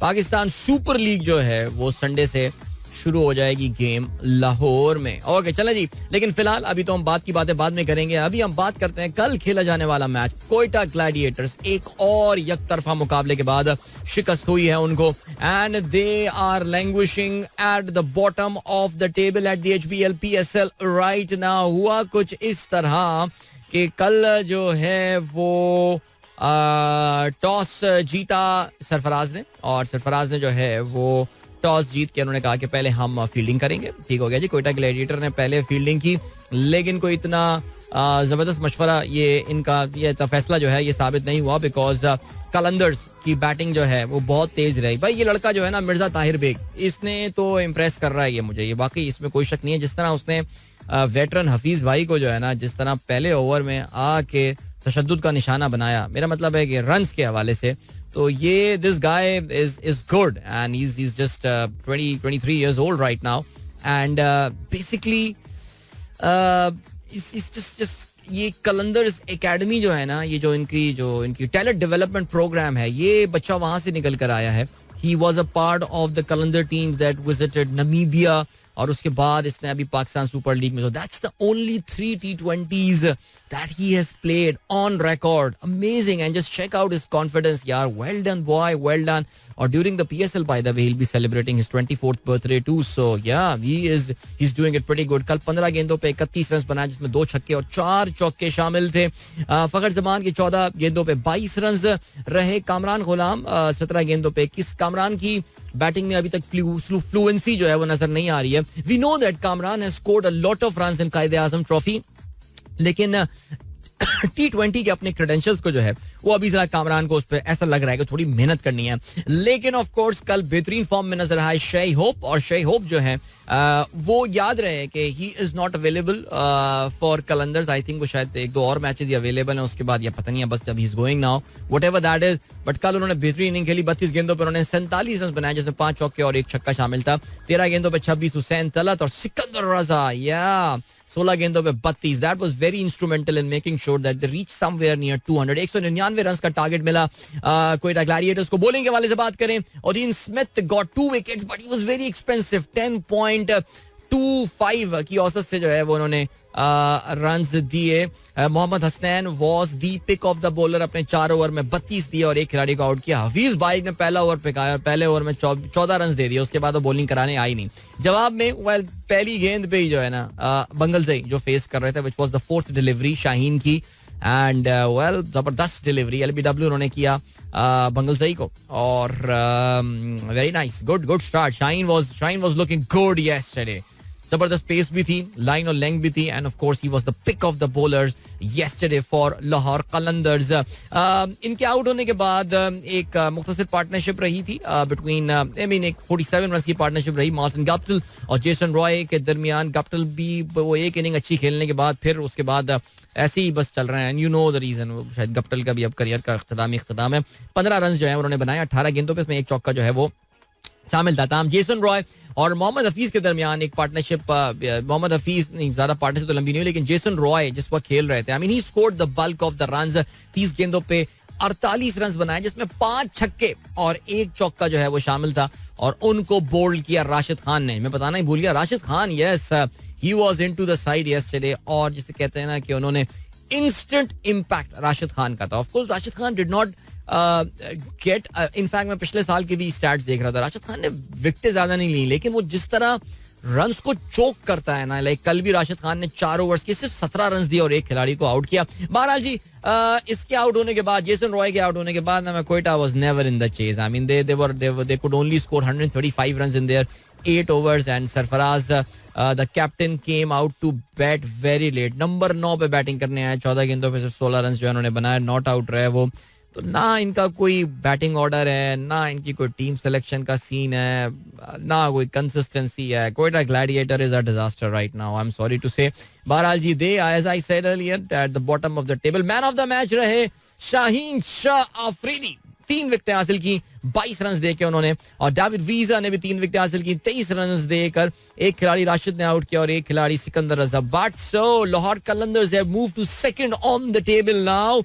पाकिस्तान सुपर लीग जो है वो संडे से शुरू हो जाएगी गेम लाहौर में. ओके चलें जी. लेकिन फिलहाल अभी तो हम बात की बातें बाद में करेंगे. अभी हम बात करते हैं कल खेला जाने वाला मैच. कोयटा ग्लैडिएटर्स एक और यकतरफा मुकाबले के बाद शिकस्त हुई है उनको and they are languishing at the bottom of the table at the HPL PSL right now. हुआ कुछ इस तरह कि कल जो है वो टॉस जीता सरफराज ने और सरफराज ने जो है वो टॉस जीत के उन्होंने कहा कि पहले हम फील्डिंग करेंगे. ठीक हो गया जी. कोयटा ग्लैडिएटर ने पहले फील्डिंग की लेकिन कोई इतना जबरदस्त मशवरा ये फैसला जो है ये साबित नहीं हुआ बिकॉज कलंदर्स की बैटिंग जो है वो बहुत तेज रही. भाई ये लड़का जो है ना मिर्जा ताहिर बेग इसने तो इम्प्रेस कर रहा है ये मुझे. ये वाकई इसमें कोई शक नहीं है. जिस तरह उसने वेटरन हफीज भाई को जो है ना जिस तरह पहले ओवर में आके तशद्दुद का निशाना बनाया. मेरा मतलब है कि रन्स के हवाले से तो ये this guy is good and he is just 23 years old right now and basically इस just ये कलंदर्स एकेडमी जो है ना ये जो इनकी टैलेंट डेवलपमेंट प्रोग्राम है ये बच्चा वहां से निकल कर आया है. He was a part of the Qalandar team that visited Namibia और उसके बाद इसने अभी पाकिस्तान सुपर लीग में. So that's the only 3 T20s that he has played on record. Amazing. And just check out his confidence. Yeah, well done boy, well done. Or during the PSL by the way he'll be celebrating his 24th birthday too. So yeah, he's doing it pretty good. कल 15 गेंदों पे 31 run बनाए जिसमें 2 छक्के और 4 चौके शामिल थे. फखर जमान के 14 गेंदों पे 22 रन रहे. कामरान गुलाम 17 गेंदों पे 21. कामरान की बैटिंग में अभी तक फ्लुएंसी जो है वो नजर नहीं आ रही है. We know that Kamran has scored a lot of runs in Quaid-e Azam trophy लेकिन T20 के अपने क्रेडेंशियल्स को जो है वो अभी जरा कामरान को उस पर ऐसा लग रहा है कि थोड़ी मेहनत करनी है. लेकिन ऑफ कोर्स कल बेहतरीन फॉर्म में नजर आया शे होप. और शे होप जो है वो याद रहे कि he is not available for Qalandars. I think वो शायद 1-2 और मैचेस अवेलेबल हैं उसके बाद या पता नहीं है बस जब he is going now whatever that is. But कल उन्होंने बेहतरीन इनिंग खेली. 32 गेंदों पर उन्होंने 47 रन बनाए जिसमें 5 चौके और 1 छक्का शामिल था. 13 गेंदों पर 26 हुसैन तलत और सिकंदर रजा. या 16 गेंदों पे 32. That was very instrumental in making sure that they reach somewhere near 200. 199 run का टारगेट मिला कोयटा ग्लैडिएटर्स को. बॉलिंग के हवाले से बात करें Odin Smith got 2 wickets but he was very expensive. 10.25 की औसत से जो है वो उन्होंने रन्स दिए. Mohammad Hasnain was the pick of the bowler. अपने 4 ओवर में 32 दिए और 1 खिलाड़ी को आउट किया. हफीज भाई ने पहला ओवर पिकाया और पहले ओवर में 14 रन दे दिए. उसके बाद वो बॉलिंग कराने आई नहीं. जवाब में पहली गेंद पे ही जो है ना बंगल से जो फेस कर रहे थे which was the 4th delivery Shaheen की एंड जबरदस्त डिलीवरी LBW उन्होंने किया बंगलसई को और very nice good start. Shaheen was looking good yesterday. जबरदस्त पेस भी थी, लाइन और लेंथ भी थी and of course he was the pick of the bowlers yesterday for Lahore Qalandars. इनके आउट होने के बाद एक मुख्तसर पार्टनरशिप रही थी बिटवीन एक 47 रन की पार्टनरशिप रही मार्टिन गप्टिल और जेसन रॉय के दरमियान. गप्टिल भी वो एक इनिंग अच्छी खेलने के बाद फिर उसके बाद ऐसे ही बस चल रहे हैं. You know the reason. शायद गप्टिल का भी अब करियर का इख्तिताम है. 15 रन जो है उन्होंने बनाए. 18 गेंदों पे इसमें 1 चौका जो है वो शामिल था. ताम जेसन रॉय और मोहम्मद हफीज के दरमियान एक पार्टनरशिप. मोहम्मद हफीज नहीं ज्यादा पार्टनरशिप तो लंबी नहीं हुई लेकिन जेसन रॉय जिस वक्त खेल रहे थे I mean he scored the bulk of the runs. 30 गेंदों पे 48 रन बनाए जिसमें 5 छक्के और 1 चौका जो है वो शामिल था और उनको बोल्ड किया राशिद खान ने. मैं बताना ही भूल गया Rashid Khan. Yes he was into the side yesterday और जिसे कहते हैं ना कि उन्होंने इंस्टेंट इम्पैक्ट राशिद खान का था. Of course Rashid Khan did not gate in fact मैं पिछले साल के भी स्टैट्स देख रहा था. राशिद खान ने विकेटें ज्यादा नहीं ली लेकिन वो जिस तरह रन्स को चोक करता है ना लाइक कल भी राशिद खान ने 4 ओवर्स के सिर्फ 17 रन दिए और 1 खिलाड़ी को आउट किया. बहरहाल जी इसके आउट होने के बाद जेसन रॉय के आउट होने के बाद ना Quetta was never in the chase. I mean they could only score 135 run in their 8 overs and Sarfaraz the captain came out to bat very late. Number 9 पे बैटिंग करने आए. 14 गेंदों पे सिर्फ 16 रन जो है उन्होंने बनाए. नॉट आउट रहे वो. तो ना इनका कोई बैटिंग ऑर्डर है ना इनकी कोई टीम सिलेक्शन का सीन है ना कोई कंसिस्टेंसी है. Quetta Gladiator is a disaster right now. I am sorry to say. बहरहाल जी they as I said earlier at the bottom of the table. Man of the match रहे शाहीन शाह आफरीदी. 3 विकेटें हासिल की 22 रन देकर उन्होंने, और डेविड वीजा ने भी 3 विकेटें हासिल की 23 रन देकर. एक खिलाड़ी राशिद ने आउट किया और एक खिलाड़ी Sikandar Raza. But so Lahore Qalandars have moved to second on the table now.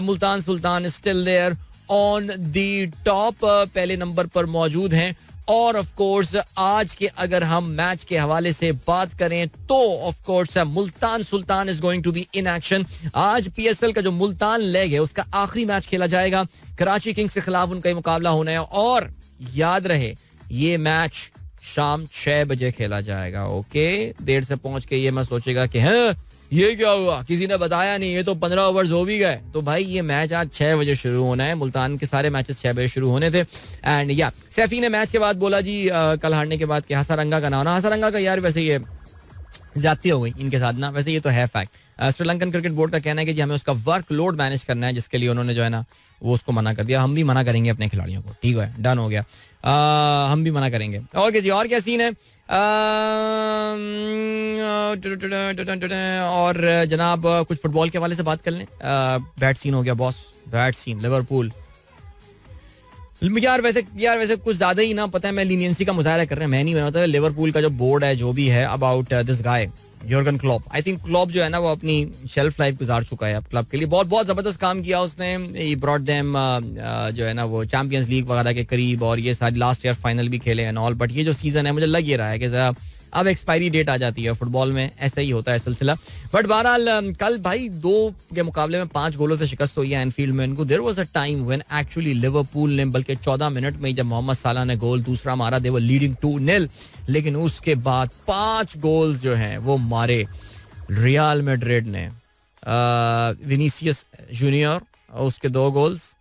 Multan Sultan is still there on the top, पहले नंबर पर मौजूद हैं. और ऑफ कोर्स आज के अगर हम मैच के हवाले से बात करें तो of course Multan Sultan is going to be in action. आज पीएसएल का जो मुल्तान लेग है उसका आखिरी मैच खेला जाएगा. कराची किंग्स के खिलाफ उनका मुकाबला होना है, और याद रहे ये मैच शाम 6 बजे खेला जाएगा. ओके, देर से पहुंच के ये मत सोचेगा कि हाँ ये क्या हुआ, किसी ने बताया नहीं, ये तो 15 ओवर्स हो भी गए. तो भाई ये मैच आज 6 बजे शुरू होना है. मुल्तान के सारे मैचेस 6 बजे शुरू होने थे. एंड या सैफी ने मैच के बाद बोला जी कल हारने के बाद कि हसारंगा का नाम, हसारंगा का यार वैसे ये ज्यादती हो गई इनके साथ ना, वैसे ये तो है फैक्ट. श्रीलंकन क्रिकेट बोर्ड का कहना है कि जी हमें उसका वर्कलोड मैनेज करना है, जिसके लिए उन्होंने जो है ना वो उसको मना कर दिया. हम भी मना करेंगे अपने खिलाड़ियों को, ठीक है, डन हो गया. हम भी मना करेंगे. ओके जी, और क्या सीन है? और जनाब कुछ फुटबॉल के हवाले से बात कर लें. बैड सीन हो गया बॉस, बैड सीन. लिवरपूल यार वैसे कुछ ज्यादा ही ना, पता है मैं लीनियंसी का मुजाहरा कर रहे हैं, मैं नहीं बनाता. लिवरपूल का जो बोर्ड है जो भी है about this guy Jurgen Klopp, I think Klopp जो है ना वो अपनी शेल्फ लाइफ गुजार चुका है अब क्लब के लिए. बहुत बहुत जबरदस्त काम किया उसने. ही ब्रॉट देम जो है ना वो चैंपियंस लीग वगैरह के करीब, और ये सारी लास्ट ईयर फाइनल भी खेले एंड ऑल. बट ये जो सीजन है मुझे लग ये रहा है कि अब एक्सपायरी डेट आ जाती है फुटबॉल में, ऐसा ही होता है सिलसिला. बट बहरहाल कल भाई 2 के मुकाबले में 5 गोलों से शिकस्त हुई है एनफील्ड में इनको. There was a time when actually Liverpool ने बल्कि 14 मिनट में जब मोहम्मद साला ने गोल दूसरा मारा, दे वर लीडिंग 2-0, लेकिन उसके बाद 5 गोल्स जो हैं वो मारे रियल मैड्रिड ने. विनीसियस जूनियर उसके 2 goals,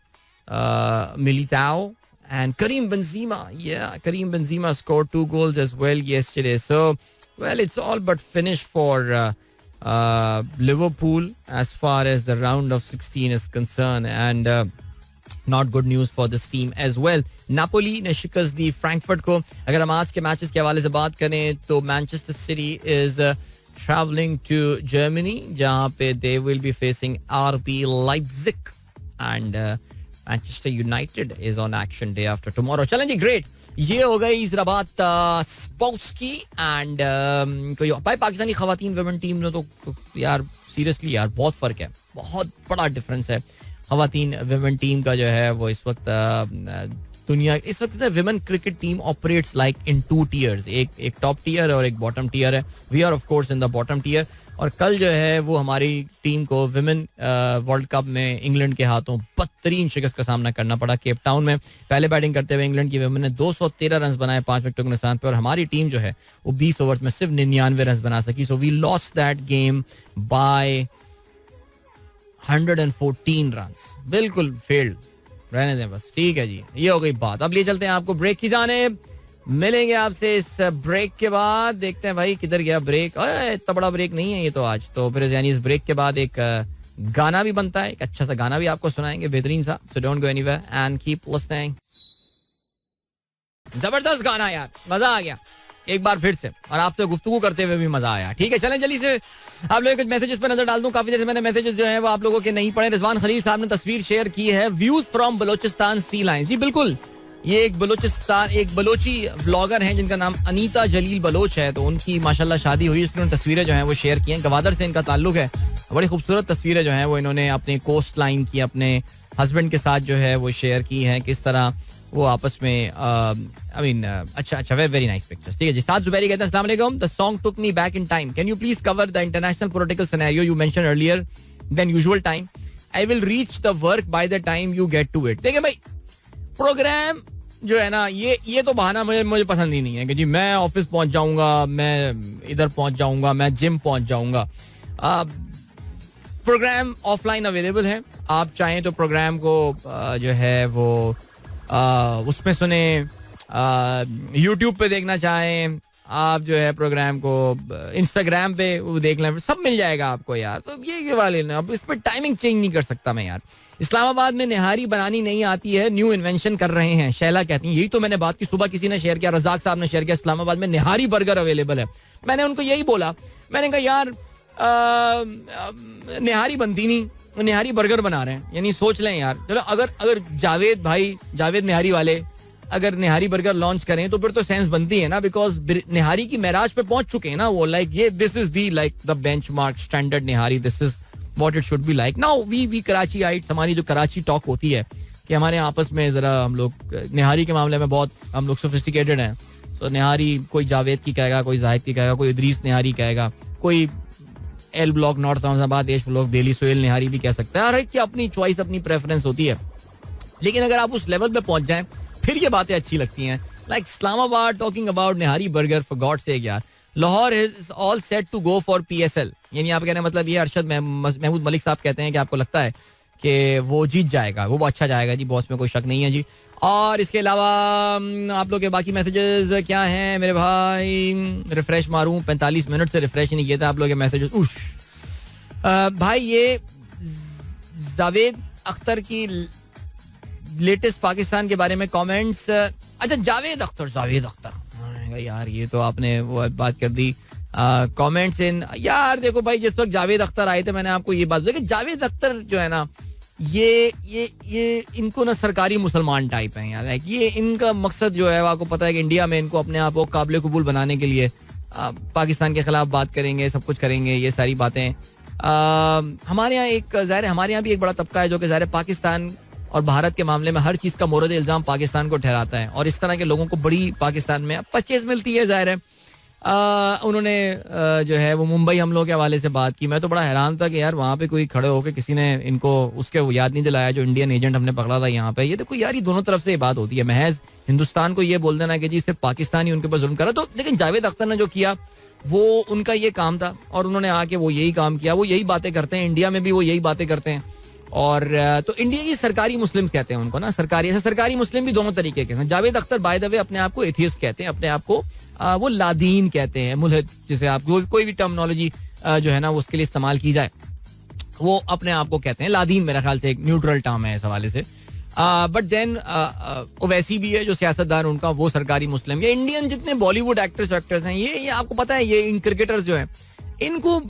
मिलिताओ and Karim Benzema. Yeah, Karim Benzema scored 2 goals as well yesterday. So, well, it's all but finished for Liverpool as far as the round of 16 is concerned, and not good news for this team as well. Napoli ने शिकस्त दी Frankfurt को. अगर हम आज के matches के हवाले से बात करें तो Manchester city is traveling to Germany, जहाँ पे they will be facing RB Leipzig, and Manchester United is on action day after tomorrow. चलें जी, ग्रेट. ये हो गई इस बात स्पोर्ट्स की. एंड कोई भाई पाकिस्तानी खवातीन विमेन टीम ने तो यार सीरियसली यार बहुत फर्क है, बहुत बड़ा डिफरेंस है. खवातीन विमेन टीम का जो है वो इस वक्त दुनिया इस वक्त women cricket team operates like in 2 tiers. एक टॉप टीयर और एक बॉटम टीयर है. We are of course in the bottom tier. और कल जो है वो हमारी टीम को विमेन वर्ल्ड कप में इंग्लैंड के हाथों बदतरीन शिकस्त का सामना करना पड़ा केप टाउन में. पहले बैटिंग करते हुए इंग्लैंड की विमेन ने 213 रन बनाए 5 विकेटों के नुकसान पे, और हमारी टीम जो है वो 20 ओवर्स में सिर्फ 99 रन बना सकी. So we lost that game by 114 run. बिल्कुल फेल्ड. रहने दें बस, ठीक है जी, ये हो गई बात. अब ले चलते हैं आपको ब्रेक की जाने. मिलेंगे आपसे इस ब्रेक के बाद. देखते हैं भाई किधर गया ब्रेक. इतना बड़ा ब्रेक नहीं है ये तो आज. तो फिर यानी इस ब्रेक के बाद एक गाना भी बनता है, एक अच्छा सा गाना भी आपको सुनाएंगे, बेहतरीन सा. So don't go anywhere and keep listening. जबरदस्त गाना यार, मजा आ गया एक बार फिर से, और आपसे गुफ्तगू करते हुए भी मजा आया. ठीक है, चलें जल्दी से आप लोगों कुछ मैसेजेस पर नजर डाल दूं. काफी देर से मैंने मैसेजेस जो है वो आप लोगों के नहीं पढ़े. रिजवान खलील साहब ने तस्वीर शेयर की है, views from Balochistan sea line. जी बिल्कुल, ये एक बलोची व्लॉगर हैं जिनका नाम अनीता जलील बलोच है. तो उनकी माशाल्लाह शादी हुई, इसलिए तस्वीरें जो हैं वो शेयर की हैं. गवादर से इनका ताल्लुक है. बड़ी खूबसूरत तस्वीरें जो हैं वो इन्होंने अपने कोस्ट लाइन की अपने हस्बैंड के साथ जो है वो शेयर की हैं. किस तरह वो आपस में अच्छा वेरी नाइस पिक्चर्स. ठीक है जी. साद जुबैरी कहते हैं अस्सलाम वालेकुम. The song took me back in time. Can you please cover the international political scenario you mentioned earlier than usual time. I will reach the work by the time you get to it. देखिए भाई, programme जो है ना ये तो बहाना मुझे पसंद ही नहीं है कि जी मैं ऑफिस पहुंच जाऊंगा, मैं इधर पहुंच जाऊंगा, मैं जिम पहुंच जाऊंगा. प्रोग्राम ऑफलाइन अवेलेबल है. आप चाहें तो प्रोग्राम को जो है वो उसमें सुने, यूट्यूब पे देखना चाहें आप जो है प्रोग्राम को इंस्टाग्राम पे वो देख लें, सब मिल जाएगा आपको यार. तो ये वाले ना, अब इस पर टाइमिंग चेंज नहीं कर सकता मैं यार. इस्लामाबाद में निहारी बनानी नहीं आती है, न्यू इन्वेंशन कर रहे हैं, शैला कहती हैं. यही तो मैंने बात की, सुबह किसी ने शेयर किया, रजाक साहब ने शेयर किया, इस्लामाबाद में निहारी बर्गर अवेलेबल है. मैंने उनको यही बोला, मैंने कहा यार निहारी बनती नहीं, निहारी बर्गर बना रहे हैं, यानी सोच लें यार, चलो अगर जावेद निहारी वाले अगर निहारी बर्गर लॉन्च करें तो फिर तो सेंस बनती है ना, बिकॉज निहारी की मेराज पे पहुंच चुके हैं ना वो, लाइक ये this is the like the benchmark standard nihari, this is what it should be like. Now we Karachiites, हमारी जो कराची टॉक होती है कि हमारे आपस में जरा हम लोग निहारी के मामले में बहुत हम लोग सोफिस्टिकेटेड हैं. तो निहारी कोई जावेद की कहेगा, कोई जाहिद की कहेगा, कोई इदरीस निहारी कहेगा, कोई एल ब्लॉक नॉर्थ अहमदाबाद एश ब्लॉक दिल्ली सोहेल निहारी भी कह सकता है. हर एक की अपनी चॉइस अपनी प्रेफरेंस होती है. लेकिन अगर आप उस लेवल पे पहुंच जाएं फिर ये बातें अच्छी लगती हैं. Like Islamabad talking about nihari burger, for God sake यार. Lahore is all set to go for PSL, यानी आप कहने मतलब ये अरशद महमूद मलिक साहब कहते हैं कि आपको लगता है कि वो जीत जाएगा, वो अच्छा जाएगा जी, बॉस में कोई शक नहीं है जी. और इसके अलावा आप लोग के बाकी मैसेजेस क्या हैं मेरे भाई. रिफ्रेश मारूं, 45 मिनट से रिफ्रेश नहीं किया था आप लोग के मैसेजेस. भाई ये जावेद अख्तर की लेटेस्ट पाकिस्तान के बारे में कमेंट्स. अच्छा जावेद अख्तर यार, ये तो आपने वो बात कर दी. कमेंट्स इन यार, देखो भाई जिस वक्त जावेद अख्तर आए थे मैंने आपको ये बात बताई कि जावेद अख्तर जो है ना ये इनको ना सरकारी मुसलमान टाइप हैं यार. ये इनका मकसद जो है आपको पता है कि इंडिया में इनको अपने आप को काबिल कबूल बनाने के लिए पाकिस्तान के खिलाफ बात करेंगे, सब कुछ करेंगे, ये सारी बातें. हमारे यहाँ एक ज़ाहिर हमारे यहाँ भी एक बड़ा तबका है जो कि ज़ाहिर पाकिस्तान और भारत के मामले में हर चीज़ का मोरद इल्ज़ाम पाकिस्तान को ठहराता है, और इस तरह के लोगों को बड़ी पाकिस्तान में परचेज मिलती है. ज़ाहिर है उन्होंने जो है वो मुंबई हमलों के हवाले से बात की. मैं तो बड़ा हैरान था कि यार वहाँ पे कोई खड़े होकर किसी ने इनको उसके याद नहीं दिलाया जो इंडियन एजेंट हमने पकड़ा था यहाँ पे. ये देखो यार, ये दोनों तरफ से ये बात होती है. महज हिंदुस्तान को ये बोल देना कि जी सिर्फ पाकिस्तान ही उनके ऊपर जुल्म करा तो, लेकिन जावेद अख्तर ने जो किया वो उनका ये काम था और उन्होंने आके वो यही काम किया. वो यही बातें करते हैं, इंडिया में भी वो यही बातें करते हैं. और तो इंडिया की सरकारी मुस्लिम कहते हैं उनको ना, सरकारी मुस्लिम भी दोनों तरीके के हैं. जावेद अख्तर बाय द वे अपने आप को एथियस्ट कहते हैं, अपने आप को वो लादीन कहते हैं, मुल्हिद, जिसे आप कोई भी टर्मिनोलॉजी जो है ना उसके लिए इस्तेमाल की जाए वो अपने आप को कहते हैं लादीन. मेरा ख्याल से एक न्यूट्रल टर्म है इस हवाले से. बट देन वैसी भी है जो सियासतदान उनका वो सरकारी मुस्लिम. ये इंडियन जितने बॉलीवुड एक्टर्स हैं ये आपको पता है, ये इन क्रिकेटर्स जो हैं इनको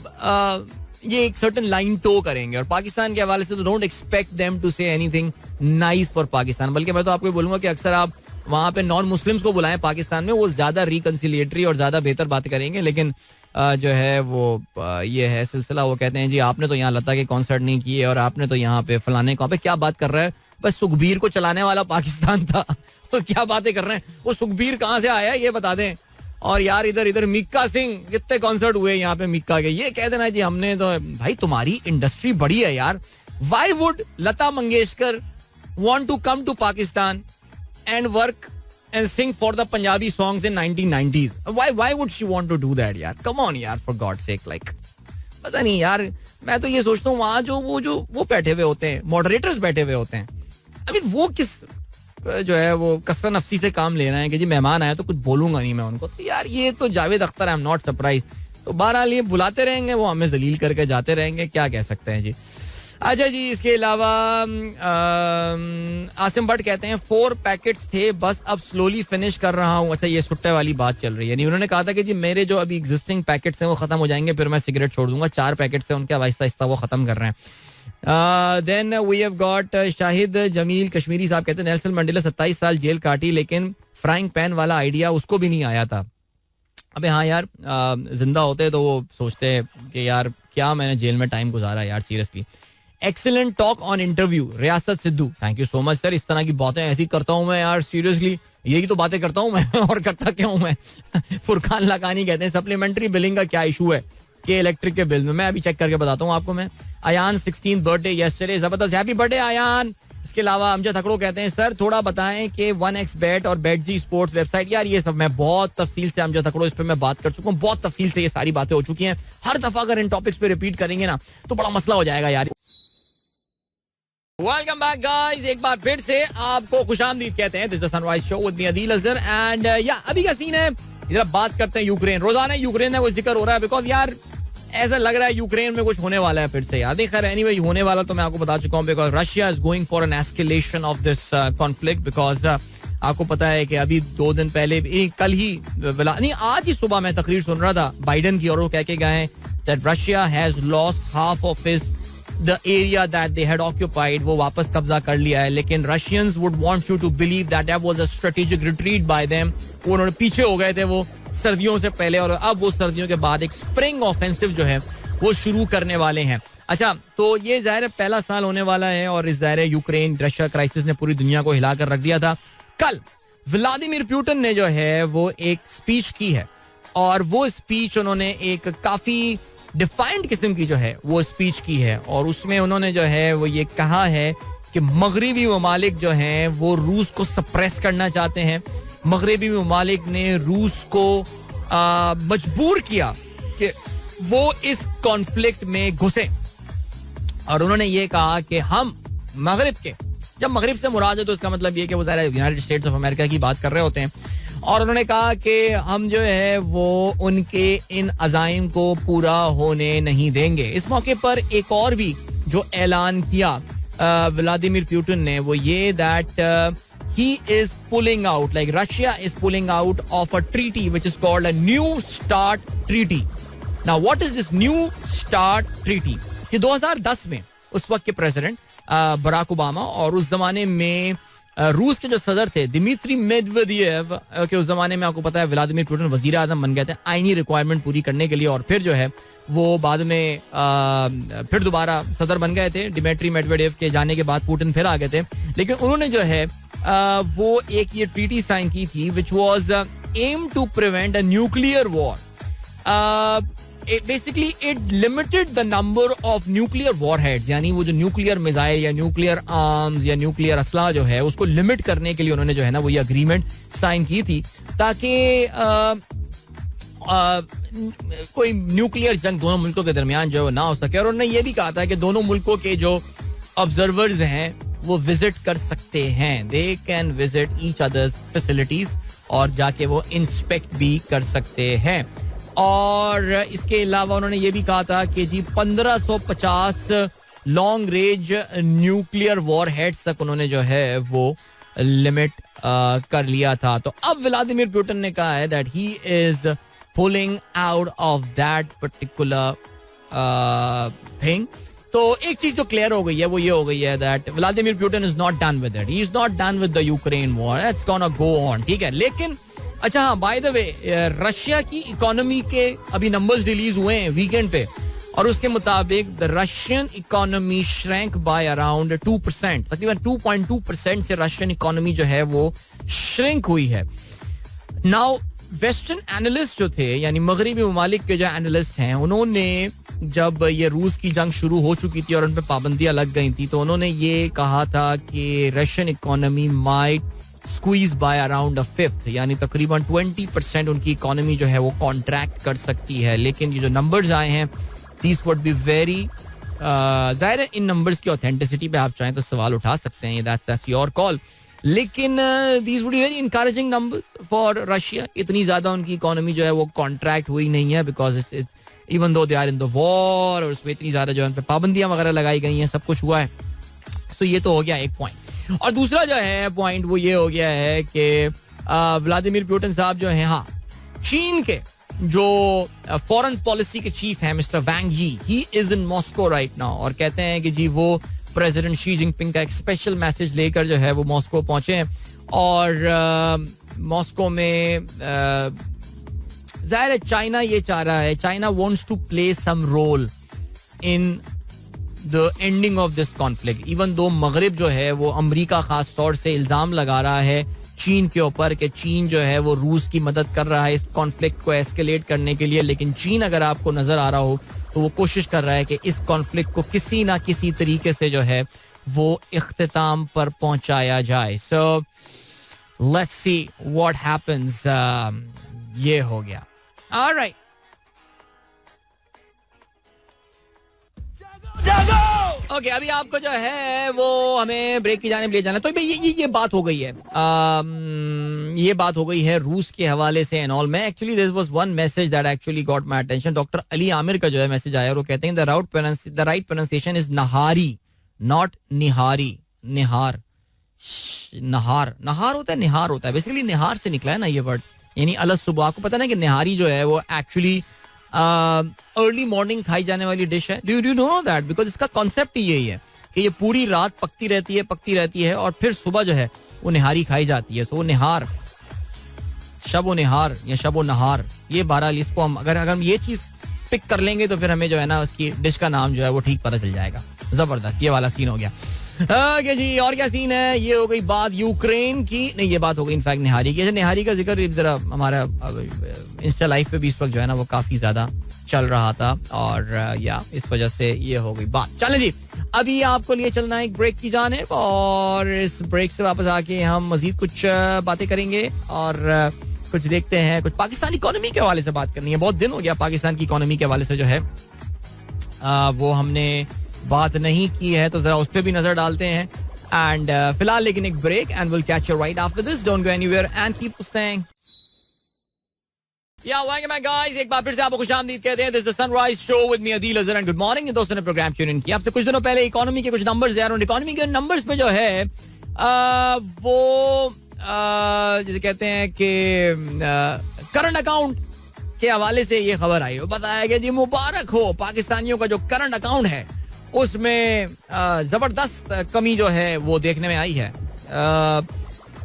ये एक सर्टेन लाइन टो करेंगे, और पाकिस्तान के हवाले से तो don't expect them to say anything nice for Pakistan. बल्कि मैं तो आपको बोलूंगा कि अक्सर आप वहां पे नॉन मुस्लिम्स को बुलाएं पाकिस्तान में, वो ज्यादा रिकंसिलिएटरी और ज्यादा बेहतर बात करेंगे. लेकिन जो है वो ये है सिलसिला. वो कहते हैं जी आपने तो यहाँ लता के कॉन्सर्ट नहीं किए और आपने तो यहाँ पे फलाने कहाँ पे क्या बात कर रहा है. बस सुखबीर को चलाने वाला पाकिस्तान था तो क्या बातें कर रहे हैं. वो सुखबीर कहाँ से आया ये बता दें. और यार इधर मिक्का सिंह, कितने कॉन्सर्ट हुए यहाँ पे मिक्का के. ये कह देना जी हमने तो, भाई तुम्हारी इंडस्ट्री बड़ी है यार. Why would Lata Mangeshkar want to come to Pakistan and work and sing for the Punjabi songs in 1990s? Why would she want to do that यार? Come on यार, for God's sake. like पता नहीं यार, मैं तो ये सोचता हूँ वहाँ वो बैठे हुए होते हैं, मॉडरेटर्स बैठे हुए होते हैं. अभी वो किस जो है वो कसरा नफसी से काम ले रहे हैं कि जी मेहमान आए तो कुछ बोलूंगा नहीं मैं उनको. तो यार ये तो Javed Akhtar, I am not surprise. तो बहरहाल ये बुलाते रहेंगे, वो हमें जलील करके जाते रहेंगे, क्या कह सकते हैं जी. अच्छा जी, इसके अलावा आसिम भट्ट कहते हैं 4 पैकेट्स थे बस, अब स्लोली फिनिश कर रहा हूँ. अच्छा ये सुट्टे वाली बात चल रही है. नहीं, उन्होंने कहा था कि जी मेरे जो अभी एग्जिस्टिंग पैकेट्स हैं वो खत्म हो जाएंगे फिर मैं सिगरेट छोड़ दूंगा. 4 पैकेट्स हैं उनके, आहिस्ता आहिस्ता वो खत्म कर रहे हैं. Then we have got Shahid Jamil Kashmiri sahab कहते हैं नेल्सन मंडेला 27 साल जेल काटी लेकिन फ्राइंग पैन वाला आइडिया उसको भी नहीं आया था. अबे हाँ यार, जिंदा होते तो वो सोचते कि यार क्या मैंने जेल में टाइम गुजारा यार, seriously. Excellent talk on interview Riyasat Sidhu, thank you so much sir. इस तरह की बातें ऐसी करता हूँ मैं यार, सीरियसली यही तो बातें करता हूँ मैं और करता क्या हूँ मैं. फुरकान लाकानी कहते हैं सप्लीमेंट्री बिलिंग का क्या इशू है कि इलेक्ट्रिक के बिल में. मैं अभी चेक करके बताता हूँ आपको मैं. अयान 16th बर्थडे यस्टरडे, जबरदस्त, हैप्पी बर्थडे अयान. इसके अलावा अमजद हकड़ो कहते हैं सर थोड़ा बताएं कि 1xBet और BetG स्पोर्ट्स वेबसाइट. यार ये सब मैं बहुत तफसील से, अमजद हकड़ो, इस पे मैं बात कर चुका हूँ, बहुत तफसील से ये सारी बातें हो चुकी हैं. हर दफा अगर इन टॉपिक्स पे रिपीट करेंगे ना तो बड़ा मसला हो जाएगा यार. वेलकम बैक गाइस, एक बार फिर से आपको खुशामदीद कहते हैं. This is the sunrise show with me Adeel Azhar and या अभी का सीन है, इधर बात करते हैं यूक्रेन. रोजाना यूक्रेन में कोई जिक्र हो रहा है बिकॉज यार ऐसा लग रहा है यूक्रेन में कुछ होने वाला है फिर से यार. खैर एनीवे होने वाला तो मैं आपको बता चुका हूँ because Russia is going for an escalation of this conflict. Because आपको पता है कि अभी 2 दिन पहले, कल ही नहीं आज ही सुबह मैं तकरीर सुन रहा था बाइडन की और वो कह के गए that Russia has lost half of his the area that they had occupied वो वापस कब्जा कर लिया है, लेकिन Russians would want you to believe that that was a strategic retreat by them. उन्होंने पीछे हो गए थे वो सर्दियों से पहले, और अब वो सर्दियों के बाद एक स्प्रिंग ऑफेंसिव जो है वो शुरू करने वाले हैं. अच्छा, तो ये जाहिर है पहला साल होने वाला है, और इस जाहिर है यूक्रेन रशिया क्राइसिस ने पूरी दुनिया को हिलाकर रख दिया था. कल व्लादिमीर पुतिन ने जो है वो एक स्पीच की है, और वो स्पीच उन्होंने एक काफी डिफाइंड किस्म की जो है वो स्पीच की है, और उसमें उन्होंने जो है वो ये कहा है कि मगरबी ममालिक जो हैं वो रूस को सप्रेस करना चाहते हैं. मगरबी ममालिक ने रूस को मजबूर किया कि वो इस कॉन्फ्लिक्ट में घुसे, और उन्होंने ये कहा कि हम मगरिब के, जब मगरिब से मुराद है तो इसका मतलब ये कि वो ज़ाहिर है यूनाइटेड स्टेट्स ऑफ अमेरिका की बात कर रहे होते हैं, और उन्होंने कहा कि हम जो है वो उनके इन अज़ाइम को पूरा होने नहीं देंगे. इस मौके पर एक और भी जो ऐलान किया व्लादिमीर पुतिन ने वो ये that he is pulling out, like Russia is pulling out of a treaty which is called a New START treaty. Now what is this New START treaty? ये 2010 में उस वक्त के प्रेसिडेंट बराक ओबामा और उस जमाने में रूस के जो सदर थे दिमित्री मेदवेदेव के, उस जमाने में आपको पता है व्लादिमीर पुतिन वजीर आजम बन गए थे आईनी रिक्वायरमेंट पूरी करने के लिए, और फिर जो है वो बाद में फिर दोबारा सदर बन गए थे. दिमित्री मेदवेदेव के जाने के बाद पुतिन फिर आ गए थे, लेकिन उन्होंने जो है वो एक ये ट्रीटी साइन की थी which was aim to prevent a nuclear war. Basically it limited the number of nuclear warheads, यानी वो जो न्यूक्लियर मिसाइल या न्यूक्लियर आर्म्स या न्यूक्लियर असला जो है उसको लिमिट करने के लिए उन्होंने जो है ना वो ये अग्रीमेंट साइन की थी, ताकि कोई न्यूक्लियर जंग दोनों मुल्कों के दरमियान जो ना हो सके. और उन्होंने ये भी कहा था कि दोनों मुल्कों के जो ऑब्जर्वर्स हैं वो विजिट कर सकते हैं, they can visit each others facilities, और जाके वो इंस्पेक्ट भी कर सकते हैं. और इसके अलावा उन्होंने ये भी कहा था कि जी 1550 long range nuclear war heads तक उन्होंने जो है वो लिमिट कर लिया था. तो अब व्लादिमीर पुतिन ने कहा है that he is pulling out of that particular thing. तो एक चीज जो क्लियर हो गई है वो ये हो गई है that Vladimir Putin is not done with it, he is not done with the Ukraine war, it's gonna go on. ठीक है, लेकिन अच्छा हाँ, बाय द वे रशिया की इकोनॉमी के अभी नंबर्स रिलीज हुए हैं वीकेंड पे, और उसके मुताबिक the Russian economy shrank by around 2%, तकरीबन 2.2% से रशियन इकोनॉमी जो है वो श्रिंक हुई है. नाउ वेस्टर्न एनालिस्ट जो थे, यानी मगरबी ममालिक के जो एनालिस्ट हैं, उन्होंने जब ये रूस की जंग शुरू हो चुकी थी और उन पर पाबंदियां लग गई थी, तो उन्होंने ये कहा था कि Russian economy might squeeze by around a fifth, यानी तकरीबन 20% उनकी इकोनॉमी जो है वो कॉन्ट्रैक्ट कर सकती है. लेकिन ये जो नंबर्स आए हैं दिस वुड बी वेरी, जाहिर है इन नंबर्स की ऑथेंटिसिटी पे आप चाहें तो सवाल उठा सकते हैं, दैट्स योर कॉल, लेकिन these would be very encouraging numbers for Russia. इतनी ज्यादा उनकी इकोनॉमी जो है वो कॉन्ट्रैक्ट हुई नहीं है, because it's even though they are in the war, और उसमें इतनी ज्यादा जो है उन पे पाबंदियां वगैरह लगाई गई हैं, सब कुछ हुआ है. तो ये तो हो गया एक पॉइंट. और दूसरा जो है पॉइंट वो ये हो गया है कि व्लादिमीर पुतिन साहब जो है, हाँ, चीन के जो फॉरेन पॉलिसी के चीफ हैं मिस्टर वांग यी, he is in Moscow right now, और कहते हैं कि जी वो प्रेसिडेंट शी जिनपिंग का एक स्पेशल मैसेज लेकर जो है वो मॉस्को पहुंचे हैं. और मॉस्को में जाहिर है चाइना ये चाह रहा है, China wants to play some role in the ending of this conflict, even though मगरिब जो है वो अमेरिका खास तौर से इल्जाम लगा रहा है चीन के ऊपर कि चीन जो है वो रूस की मदद कर रहा है इस कॉन्फ्लिक्ट को एस्केलेट करने के लिए. लेकिन चीन अगर आपको नजर आ रहा हो तो वो कोशिश कर रहा है कि इस कॉन्फ्लिक्ट को किसी ना किसी तरीके से जो है वो इख्तिताम पर पहुंचाया जाए. So let's see what happens. ये हो गया. ऑलराइट, ओके, अभी आपको जो है वो हमें ब्रेक की जाने ले जाना. तो ये बात हो गई है, ये बात हो गई है रूस के हवाले से एंड ऑल. मैं actually this was one message that actually got my attention. Doctor Ali Aamir का जो है मैसेज आया और वो कहते हैं the right pronunciation is nahari, not nihari. निहार, नहार, नहार होता है, निहार होता है. बेसिकली निहार से निकला है ना ये वर्ड, यानी अलग सुबह. आपको पता ना कि निहारी जो है वो एक्चुअली अर्ली मॉर्निंग खाई जाने वाली डिश है. Do you know that? Because इसका कॉन्सेप्ट ही यही है कि ये पूरी रात पकती रहती है और फिर सुबह जो है वो निहारी खाई जाती है. सो निहार, शब निहार या शब नहार, ये बहरहाल इसको अगर हम ये चीज पिक कर लेंगे तो फिर हमें जो है ना उसकी डिश का नाम जो है वो ठीक पता चल जाएगा. जबरदस्त, ये वाला सीन हो गया. ओके जी, और क्या सीन है? ये हो गई बात यूक्रेन की. नहीं, ये बात हो गई इनफैक्ट निहारी की. निहारी का जिक्र जरा हमारा इंस्टा लाइफ पे भी इस वक्त जो है ना वो काफी ज्यादा चल रहा था और या इस वजह से ये हो गई बात. चलें जी, अभी आपको लिए चलना है एक ब्रेक की जानिब और इस ब्रेक से वापस आके हम मजीद कुछ बातें करेंगे और कुछ देखते हैं. कुछ पाकिस्तानी इकोनॉमी के हवाले से बात करनी है. बहुत दिन हो गया पाकिस्तान की इकोनॉमी के हवाले से जो है वो हमने बात नहीं की है, तो जरा उस पर भी नजर डालते हैं. एंड फिलहाल लेकिन एक break and will catch you right after this. Don't go anywhere and keep listening. Yeah welcome back guys, एक बार फिर से आपको खुशामदीद कहते हैं. This is the sunrise show with me Adeel Azhar and good morning. दोस्तों ने प्रोग्राम ट्यून इन किया. अब से कुछ दिनों पहले इकोनॉमी के कुछ नंबर्स यार, इकोनॉमी के नंबर्स पे जो है वो जिसे कहते हैं कि करंट अकाउंट के हवाले से ये खबर आई. बताया गया जी मुबारक हो, पाकिस्तानियों का जो करंट अकाउंट है उसमें जबरदस्त कमी जो है वो देखने में आई है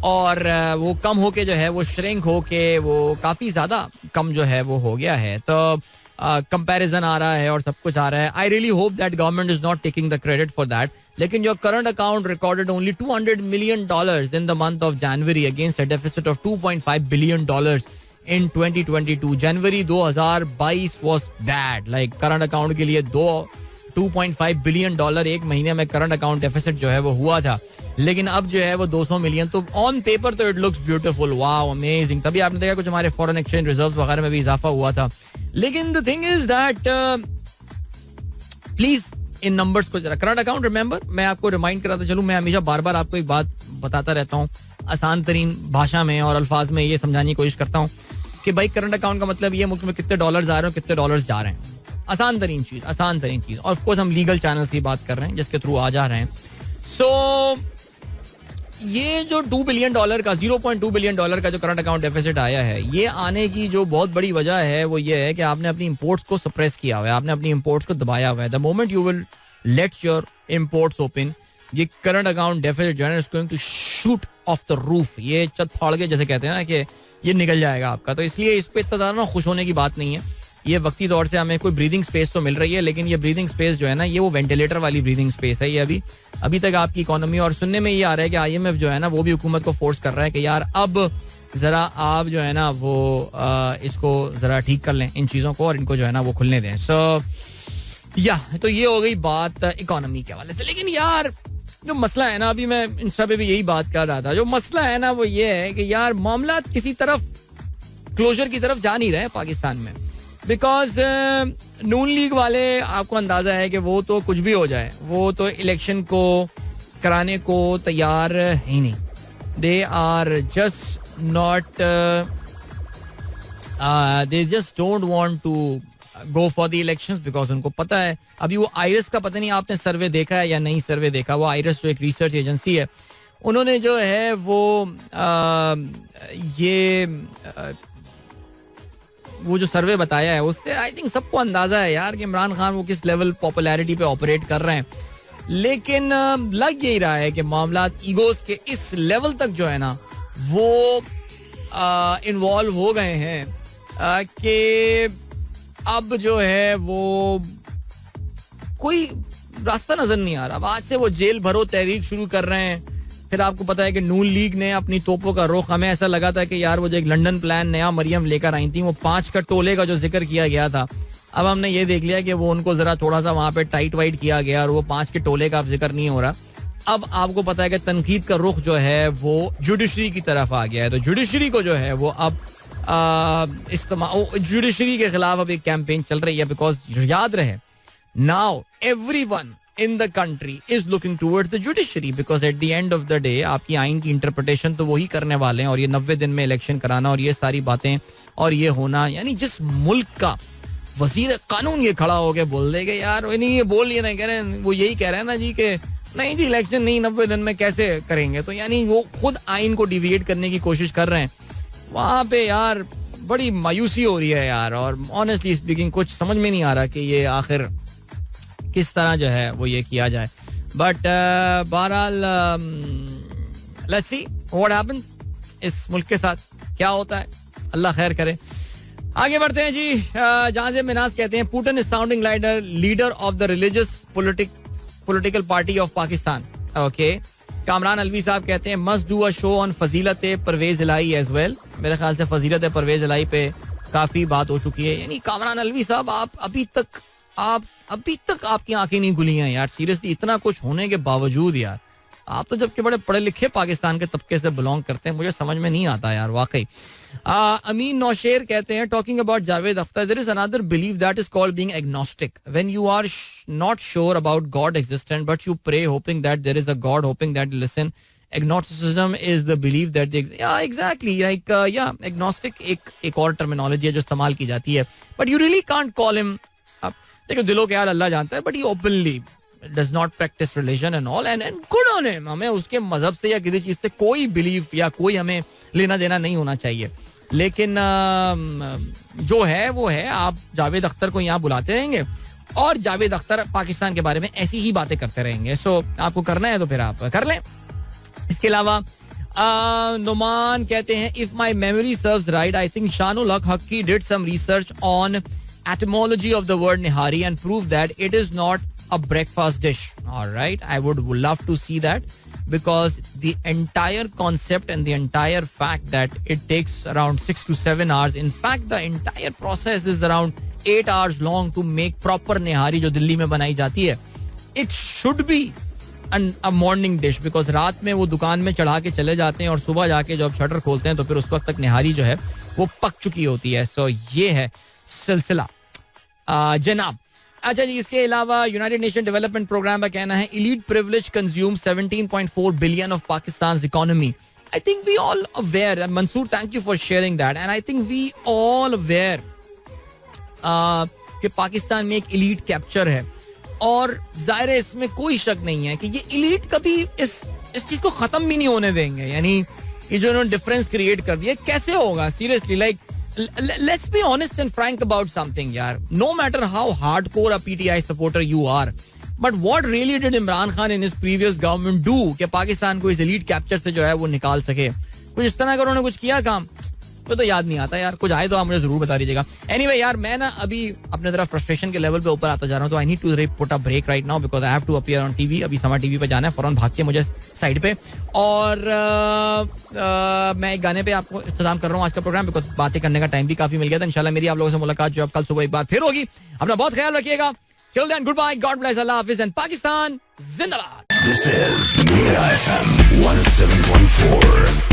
और वो कम होके जो है वो श्रिंक होके वो काफी ज्यादा कम जो है वो हो गया है. तो कंपैरिजन आ रहा है और सब कुछ आ रहा है. I really hope that government is not taking the credit for that. लेकिन जो current account recorded only $200 million in the month of January against a deficit of $2.5 billion in 2022. January 2022 was bad. Like current account के लिए $2.5 billion एक महीने में current account deficit जो है वो हुआ था. लेकिन अब जो है वो 200 मिलियन. तो ऑन पेपर तो it looks beautiful, wow, amazing. तभी आपने देखा कुछ हमारे फॉरेन एक्सचेंज रिजर्व्स वगैरह में भी इजाफा हुआ था. लेकिन the thing is that please in numbers को जरा, करंट अकाउंट रिमेंबर, मैं आपको रिमाइंड कराता चलूं, मैं हमेशा बार बार आपको एक बात बताता रहता हूँ आसान तरीन भाषा में और अल्फाज में ये समझाने की कोशिश करता हूँ कि भाई करंट अकाउंट का मतलब ये मुल्क में कितने डॉलर्स आ रहे हैं, कितने डॉलर्स जा रहे हैं. आसान तरीन चीज. और ऑफ कोर्स हम लीगल चैनल से बात कर रहे हैं जिसके थ्रू आ जा रहे हैं. सो ये जो $2 billion का, $0.2 billion का जो करंट अकाउंट डेफिसिट आया है, ये आने की जो बहुत बड़ी वजह है वो ये है कि आपने अपनी इंपोर्ट्स को सप्रेस किया हुआ है, आपने अपनी इंपोर्ट्स को दबाया हुआ है. The moment you will let your imports open, ये करंट अकाउंट डेफिसिट जो है is going to shoot off the roof. ये छत फाड़ के जैसे कहते हैं ना कि ये निकल जाएगा आपका. तो इसलिए इस पे इतना ज्यादा खुश होने की बात नहीं है. ये वक्ती तौर से हमें कोई ब्रीदिंग स्पेस तो मिल रही है, लेकिन ये ब्रीदिंग स्पेस जो है ना ये वो वेंटिलेटर वाली ब्रीदिंग स्पेस है. ये अभी तक आपकी इकोनॉमी, और सुनने में ये आ रहा है कि IMF जो है ना वो भी हुकूमत को फोर्स कर रहा है कि यार अब जरा आप जो है ना वो इसको जरा ठीक कर लें इन चीजों को और इनको जो है ना वो खुलने दें. सो या तो ये हो गई बात इकोनॉमी के हवाले से. लेकिन यार जो मसला है ना, अभी मैं इंस्टा पे भी यही बात कर रहा था, जो मसला है ना वो ये है कि यार मामला किसी तरफ क्लोजर की तरफ जा नहीं रहे पाकिस्तान में. बिकॉज नून लीग वाले, आपको अंदाजा है कि वो तो कुछ भी हो जाए, वो तो इलेक्शन को कराने को तैयार ही नहीं. They are just not, they just don't want to go for the elections because उनको पता है. अभी वो आइरिस का, पता नहीं आपने सर्वे देखा है या नहीं सर्वे देखा, वो आइरिस जो एक रिसर्च एजेंसी है, उन्होंने जो है वो जो सर्वे बताया है उससे आई थिंक सबको अंदाजा है यार कि इमरान खान वो किस लेवल पॉपुलैरिटी पे ऑपरेट कर रहे हैं. लेकिन लग यही रहा है कि मामला ईगोस के इस लेवल तक जो है ना वो इन्वॉल्व हो गए हैं कि अब जो है वो कोई रास्ता नजर नहीं आ रहा. अब आज से वो जेल भरो तहरीक शुरू कर रहे हैं. फिर आपको पता है कि नून लीग ने अपनी तोपों का रुख, हमें ऐसा लगा था कि यार वो जो एक लंदन प्लान नया मरियम लेकर आई थी, वो 5 का टोले का जो जिक्र किया गया था, अब हमने ये देख लिया कि वो उनको जरा थोड़ा सा वहां पे टाइट वाइट किया गया और वो 5 के टोले का अब जिक्र नहीं हो रहा. अब आपको पता है कि तनकीद का रुख जो है वो जुडिशरी की तरफ आ गया है. तो जुडिशरी को जो है वो अब जुडिशरी के खिलाफ अब एक कैंपेन चल रही है. बिकॉज याद रहे, now everyone in the country is looking towards the judiciary because at the end of the day आपकी आइन की इंटरप्रिटेशन तो वही करने वाले हैं. और ये 90 दिन में इलेक्शन कराना और ये सारी बातें और ये होना, यानी जिस मुल्क का वजीर कानून ये खड़ा हो के बोल देगा यार नहीं, ये बोल ये नहीं कह रहे, वो यही कह रहे हैं ना जी कि नहीं जी इलेक्शन नहीं 90 दिन में कैसे करेंगे, तो यानी वो खुद आइन को डिविएट करने की कोशिश कर रहे हैं. वहां पे यार बड़ी मायूसी हो रही है यार, और ऑनेस्टली स्पीकिंग कुछ समझ में नहीं आ रहा कि ये आखिर किस तरह जो है वो ये किया जाए. बट बहरहाल लेट्स सी व्हाट हैपेंस. इस मुल्क के साथ क्या होता है, अल्लाह खैर करे. आगे बढ़ते हैं जी. जहां से मिनाज कहते हैं Putin is sounding like leader of the religious political party of Pakistan. Okay. Kamran Alvi साहब कहते हैं must do a show on फजीलत परवेज इलाही एज वेल. मेरे ख्याल से फजीलत परवेज इलाही पे काफी बात हो चुकी है. यानी कामरान अलवी साहब आप अभी तक आपकी आंखें नहीं खुली हैं यार. सीरियसली इतना कुछ होने के बावजूद यार, आप तो जबकि बड़े पढ़े लिखे पाकिस्तान के तबके से बिलोंग करते हैं, मुझे समझ में नहीं आता यार वाकई. अमीन नौशेर कहते हैं talking about Javed Akhtar, there is another belief that is called being agnostic. When you are not sure about God existence but you pray hoping that there is a God, hoping that listen. Agnosticism is the belief that exactly like agnostic एक और terminology है जो इस्तेमाल की जाती है. But you really can't call him. देखो दिलों के हाल अल्लाह जानता है, but he openly does not practice religion and all and good on him. हमें उसके मजहब से या किसी चीज से कोई बिलीफ या कोई हमें लेना देना नहीं होना चाहिए. लेकिन जो है वो है. आप जावेद अख्तर को यहाँ बुलाते रहेंगे और जावेद अख्तर पाकिस्तान के बारे में ऐसी ही बातें करते रहेंगे. सो आपको करना है तो फिर आप कर लें. इसके अलावा नुमान कहते हैं if my memory serves right I think Shanul Haq Haqqi did some research on etymology of the word nihari and prove that it is not a breakfast dish. All right, I would love to see that, because the entire concept and the entire fact that it takes around 6 to 7 hours, in fact the entire process is around 8 hours long to make proper nihari जो दिल्ली में बनाई जाती है. It should be a morning dish, because रात में वो दुकान में चढ़ा के चले जाते हैं और सुबह जाके जब शटर खोलते हैं तो फिर उस वक्त तक निहारी जो है वो पक चुकी होती है. सो ये है सिलसिला जनाब. अच्छा जी, इसके अलावा यूनाइटेड नेशन डेवलपमेंट प्रोग्राम का कहना है elite privilege consume 17.4 billion of Pakistan economy. I think we all aware, Mansoor thank you for sharing that, and I think we all aware कि पाकिस्तान में एक इलीट कैप्चर है. और जाहिर है इसमें कोई शक नहीं है कि ये इलीट कभी इस चीज को खत्म भी नहीं होने देंगे. यानी ये जो इन्होंने डिफरेंस क्रिएट कर दिया, कैसे होगा seriously. Like let's be honest and frank about something yaar. No matter how hardcore a PTI supporter you are, but what really did Imran Khan in his previous government do कि पाकिस्तान को इस elite capture से जो है वो निकाल सके. कुछ इस तरह का उन्होंने कुछ किया काम तो याद नहीं आता यार. कुछ आए तो आप मुझे जरूर बता दीजिएगा. एनीवे यार, मैं ना अभी अपने तरफ फ्रस्ट्रेशन के लेवल पे ऊपर आता जा रहा हूँ, तो I need to put a break right now because I have to appear on TV. अभी समा टीवी पे जाना है, फौरन भाग के मुझे साइड पे. और मैं एक गाने पे आपको इंतजाम कर रहा हूँ आज का प्रोग्राम, बिकॉज बातें करने का टाइम भी काफी मिल गया था. इंशाल्लाह मेरी आप लोगों से मुलाकात जो अब कल सुबह एक बार फिर होगी. अपना बहुत ख्याल रखिएगा. Till then, goodbye, God bless, Allah Hafiz, and Pakistan Zindabad. This is Mira FM 107.4.